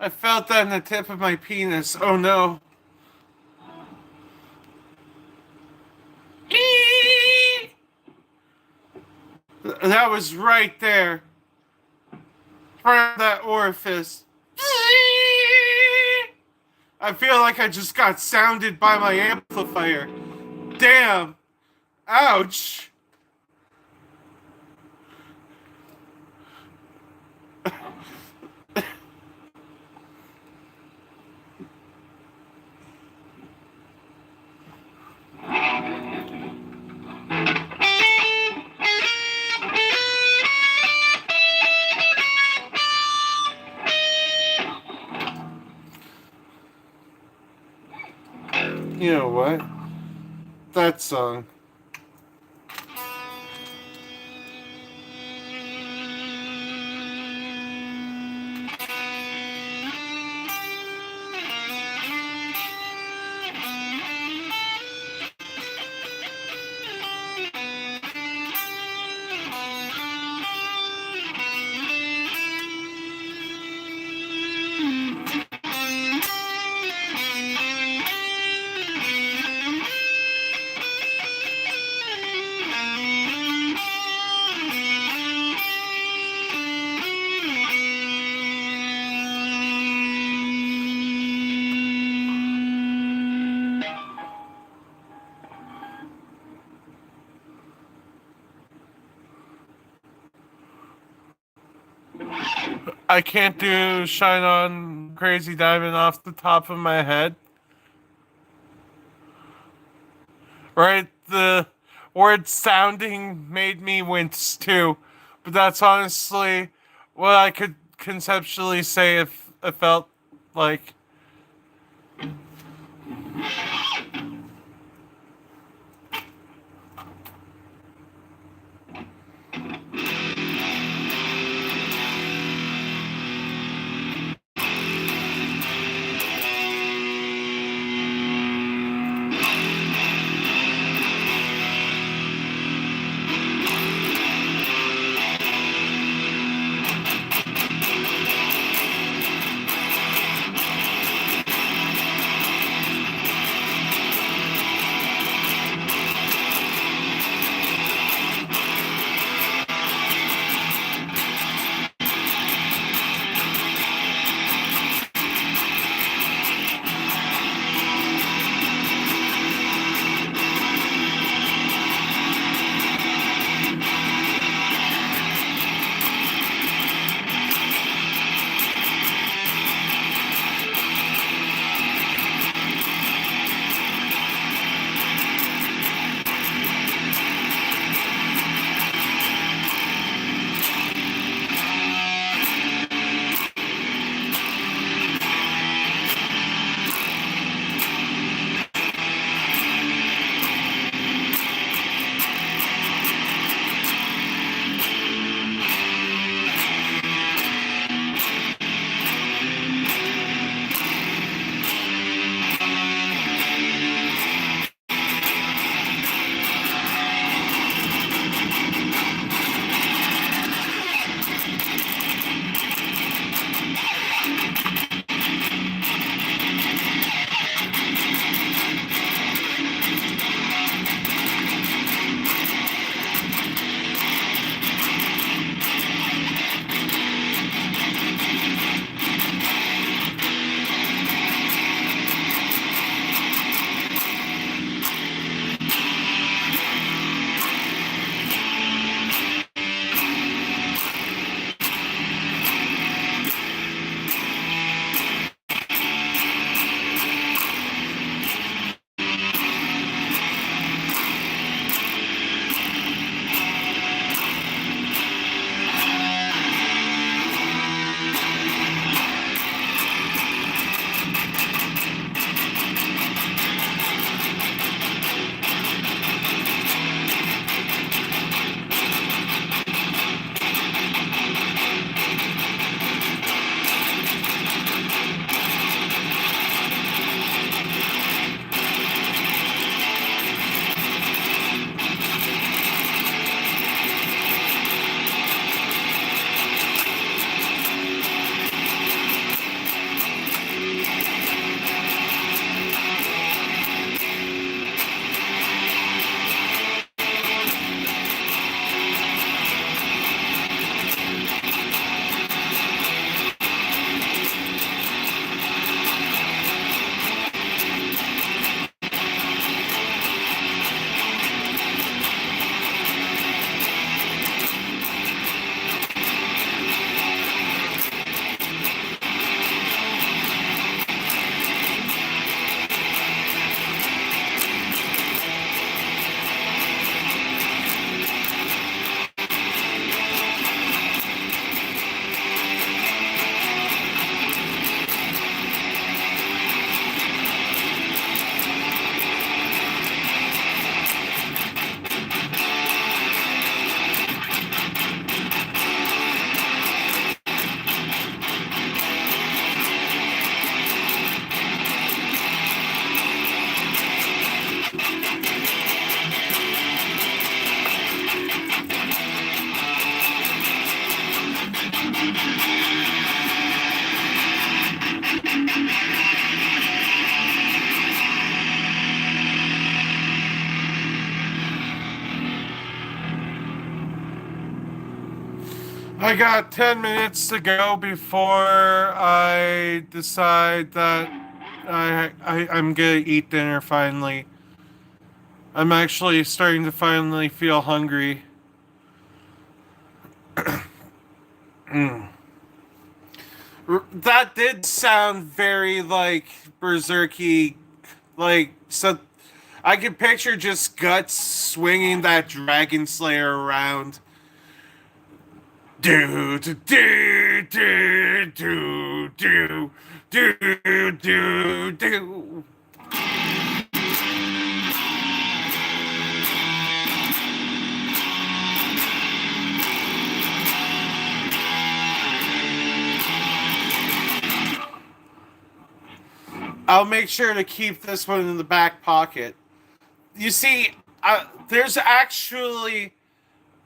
I felt that in the tip of my penis. Oh no. That was right there. From that orifice. I feel like I just got sounded by my amplifier. Damn. Ouch. You know what? That song. I can't do Shine On Crazy Diamond off the top of my head. Right? The word sounding made me wince too. But that's honestly what I could conceptually say if it felt like. I got 10 minutes to go before I decide that I'm gonna eat dinner finally. I'm actually starting to finally feel hungry. That did sound very like berserky, like so. I can picture just Guts swinging that Dragon Slayer around. Do do do do do do do do do. I'll make sure to keep this one in the back pocket. You see, there's actually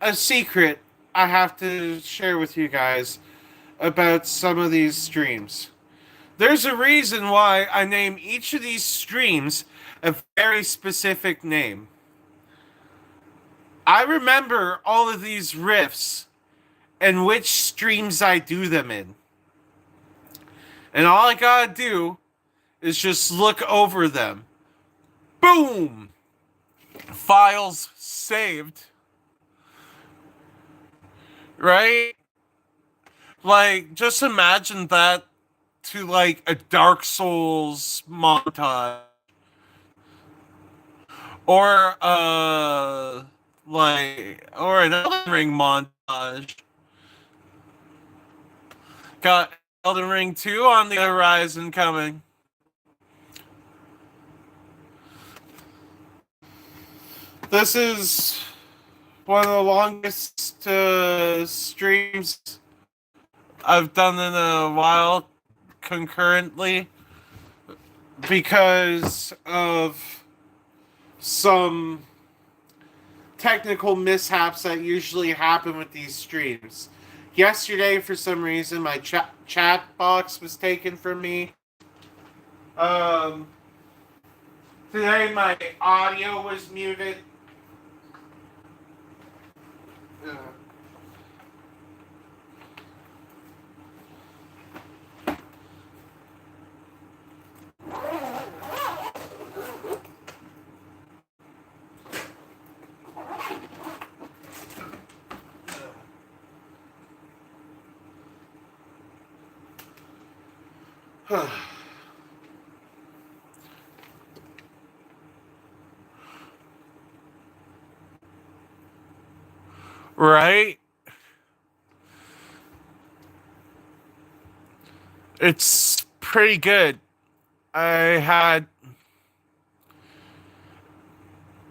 a secret I have to share with you guys about some of these streams. There's a reason why I name each of these streams a very specific name. I remember all of these riffs and which streams I do them in. And all I gotta do is just look over them. Boom! Files saved. Right? Like, just imagine that to like a Dark Souls montage. Or or an Elden Ring montage. Got Elden Ring 2 on the horizon coming. This is one of the longest streams I've done in a while concurrently because of some technical mishaps that usually happen with these streams. Yesterday, for some reason, my chat box was taken from me. Today, my audio was muted. Right? It's pretty good. I had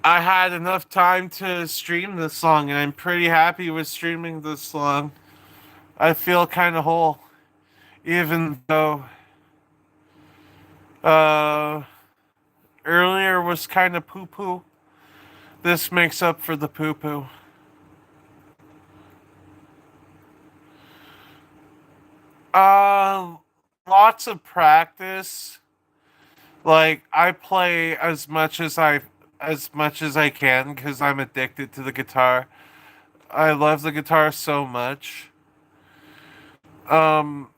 I had enough time to stream this long, and I'm pretty happy with streaming this long. I feel kind of whole, even though uh, earlier was kind of poo poo. This makes up for the poo poo. Uh, Lots of practice. Like I play as much as I can because I'm addicted to the guitar. I love the guitar so much. Um,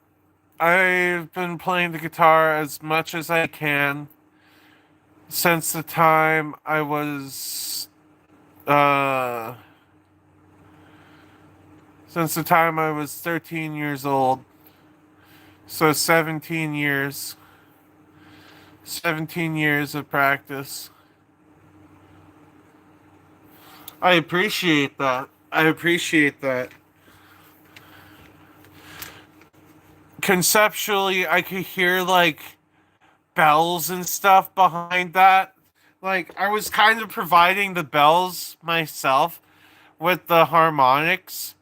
I've been playing the guitar as much as I can since the time I was uh 13 years old. So 17 years. 17 years of practice. I appreciate that. I appreciate that. Conceptually, I could hear like bells and stuff behind that. Like I was kind of providing the bells myself with the harmonics,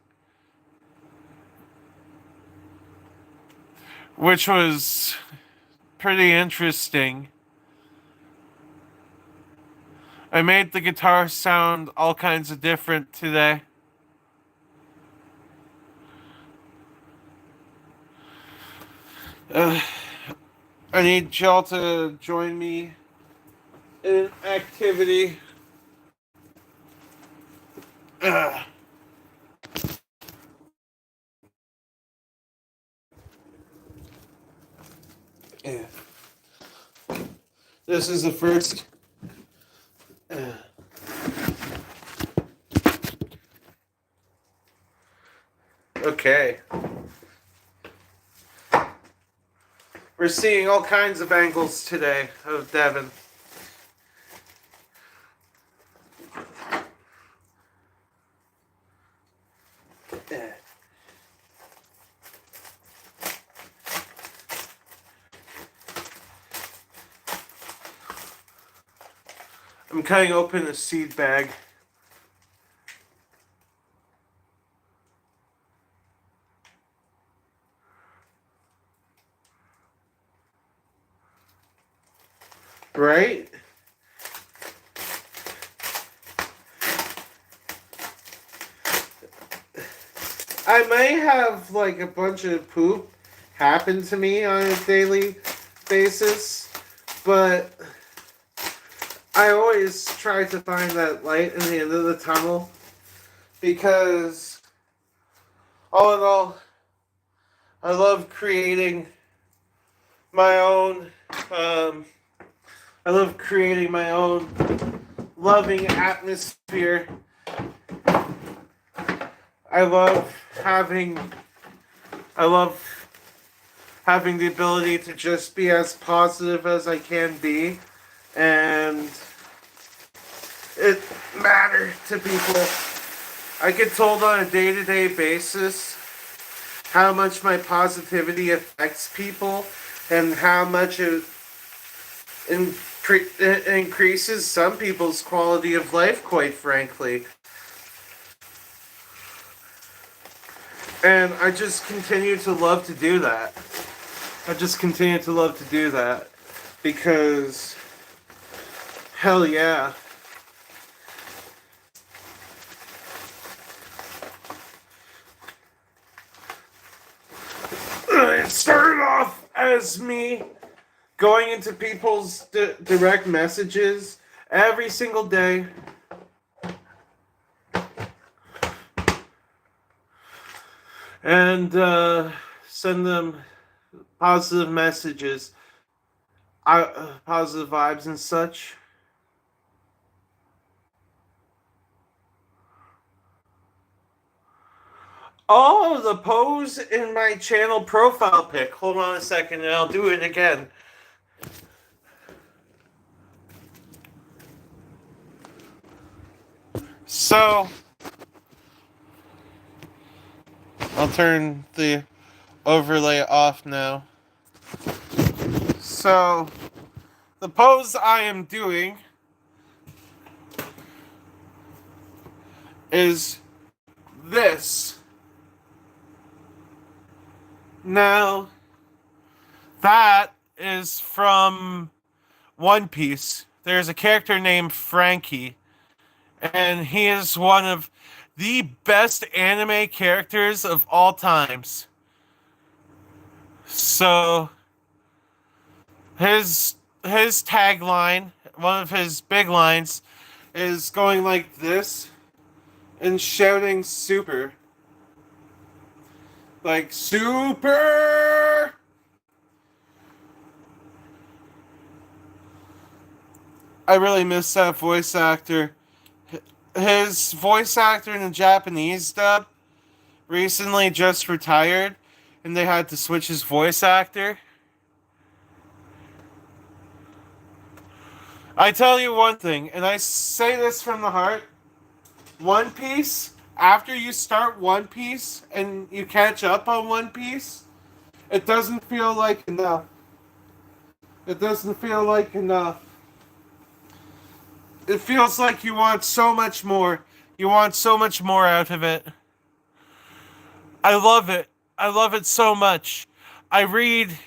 which was pretty interesting. I made the guitar sound all kinds of different today. Uh, I need y'all to join me in an activity. This is the first. Okay. We're seeing all kinds of angles today of Devin. I'm cutting open a seed bag. Right? I may have like a bunch of poop happen to me on a daily basis, but I always try to find that light in the end of the tunnel because all in all, I love creating my own I love creating my own loving atmosphere. I love having I love having the ability to just be as positive as I can be, and it matters to people. I get told on a day-to-day basis how much my positivity affects people and how much it increases some people's quality of life, quite frankly. And I just continue to love to do that. I just continue to love to do that because, hell yeah. It started off as me going into people's direct messages every single day. And send them positive messages, positive vibes and such. Oh, the pose in my channel profile pic. Hold on a second and I'll do it again. So, I'll turn the overlay off now. So, the pose I am doing is this. Now, that is from One Piece. There's a character named Frankie, and he is one of the best anime characters of all times. So, his tagline, one of his big lines, is going like this and shouting super. Like, super! I really miss that voice actor. His voice actor in the Japanese dub recently just retired, and they had to switch his voice actor. I tell you one thing, and I say this from the heart. One Piece, after you start One Piece and you catch up on One Piece, it doesn't feel like enough. It doesn't feel like enough. It feels like you want so much more. You want so much more out of it. I love it. I love it so much. I read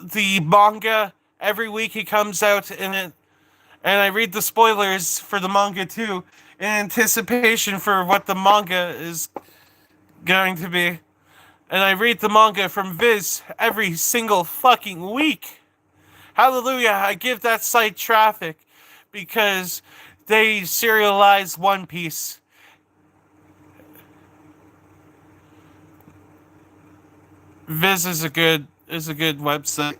the manga every week it comes out in it, and I read the spoilers for the manga too, in anticipation for what the manga is going to be. And I read the manga from Viz every single fucking week. Hallelujah, I give that site traffic because they serialize One Piece. Viz is a good website.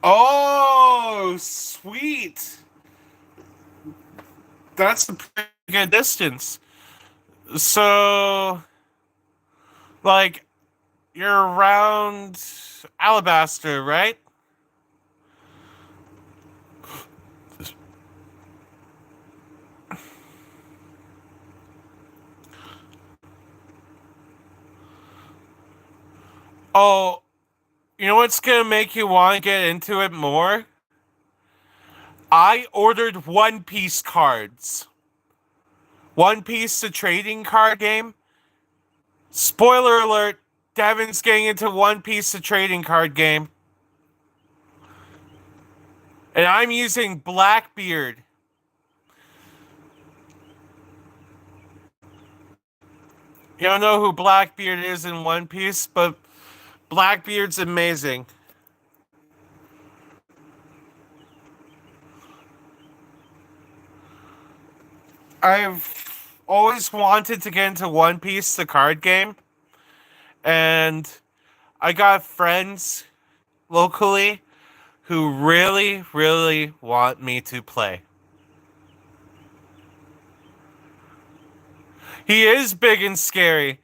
Oh, sweet. That's a pretty good distance. So, like, you're around Alabaster, right? Oh, you know what's gonna make you want to get into it more? I ordered One Piece cards. One Piece, the trading card game. Spoiler alert, Devin's getting into One Piece, the trading card game. And I'm using Blackbeard. You don't know who Blackbeard is in One Piece, but Blackbeard's amazing. I've always wanted to get into One Piece, the card game, and I got friends locally who really, really want me to play. He is big and scary.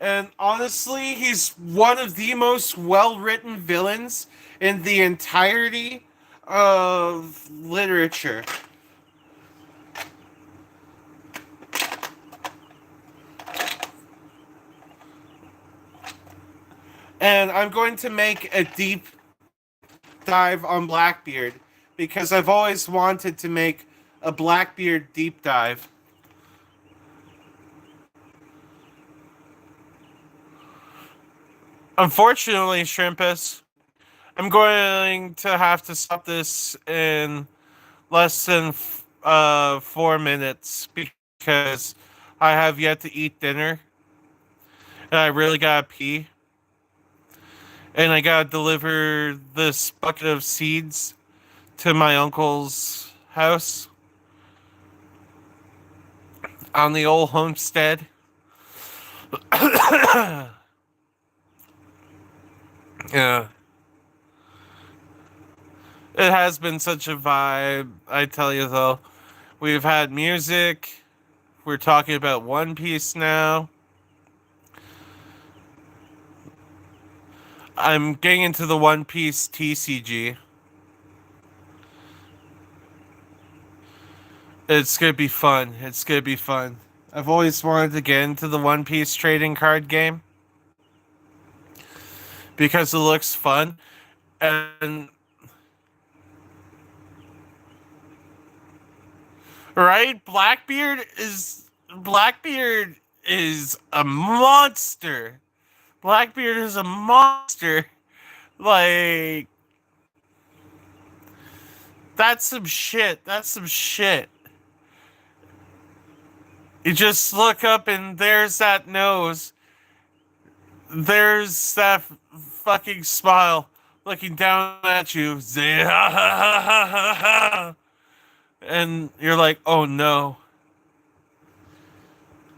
And honestly, he's one of the most well written villains in the entirety of literature. And I'm going to make a deep dive on Blackbeard because I've always wanted to make a Blackbeard deep dive. Unfortunately, Shrimpus, I'm going to have to stop this in less than 4 minutes because I have yet to eat dinner and I really gotta pee. And I gotta deliver this bucket of seeds to my uncle's house on the old homestead. Yeah. It has been such a vibe, I tell you though. We've had music. We're talking about One Piece now. I'm getting into the One Piece TCG. It's gonna be fun. It's gonna be fun. I've always wanted to get into the One Piece trading card game because it looks fun. And right, Blackbeard is a monster. Blackbeard is a monster. Like that's some shit. That's some shit. You just look up and there's that nose. There's that fucking smile looking down at you. And you're like, oh no.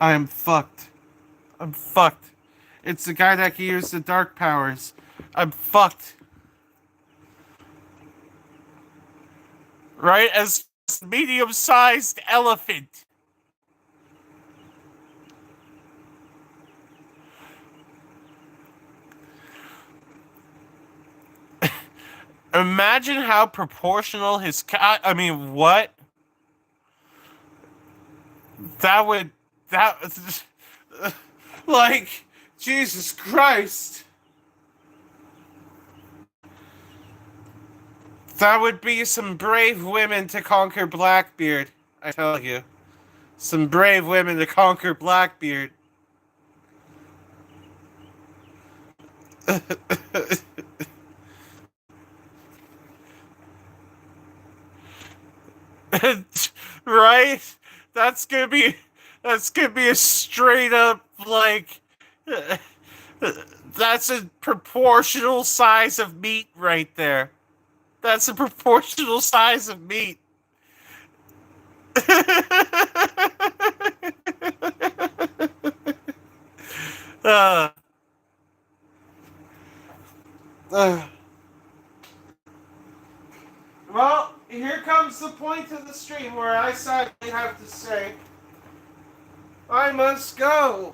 I am fucked. I'm fucked. It's the guy that can use the dark powers. I'm fucked. Right? As medium sized elephant. Imagine how proportional his I mean, what? That would that like Jesus Christ. That would be some brave women to conquer Blackbeard, I tell you. Some brave women to conquer Blackbeard. Right? That's gonna be that's gonna be a straight up like that's a proportional size of meat right there. That's a proportional size of meat. uh, uh. Well, here comes the point of the stream where I sadly have to say, I must go.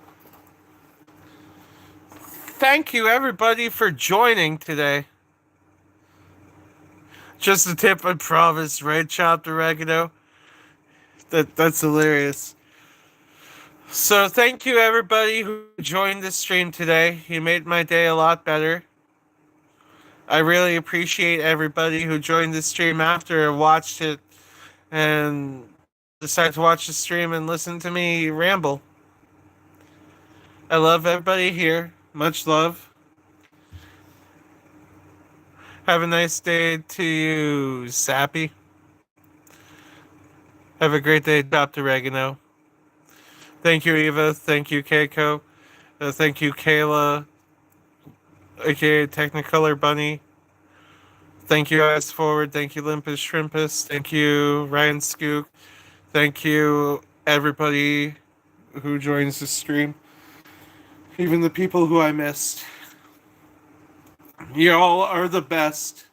Thank you, everybody, for joining today. Just a tip, I promise. Red chopped oregano. That's hilarious. So thank you, everybody who joined the stream today. You made my day a lot better. I really appreciate everybody who joined the stream after and watched it and decided to watch the stream and listen to me ramble. I love everybody here. Much love. Have a nice day to you, Sappy. Have a great day, Chopped Oregano. Thank you, Eva. Thank you, Keiko. Thank you, Kayla, aka Technicolor Bunny. Thank you, Eyes Forward. Thank you, Limpus Shrimpus. Thank you, Ryan Skook. Thank you, everybody who joins the stream. Even the people who I missed. You all are the best.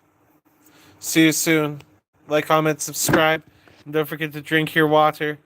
See you soon. Like, comment, subscribe. And don't forget to drink your water.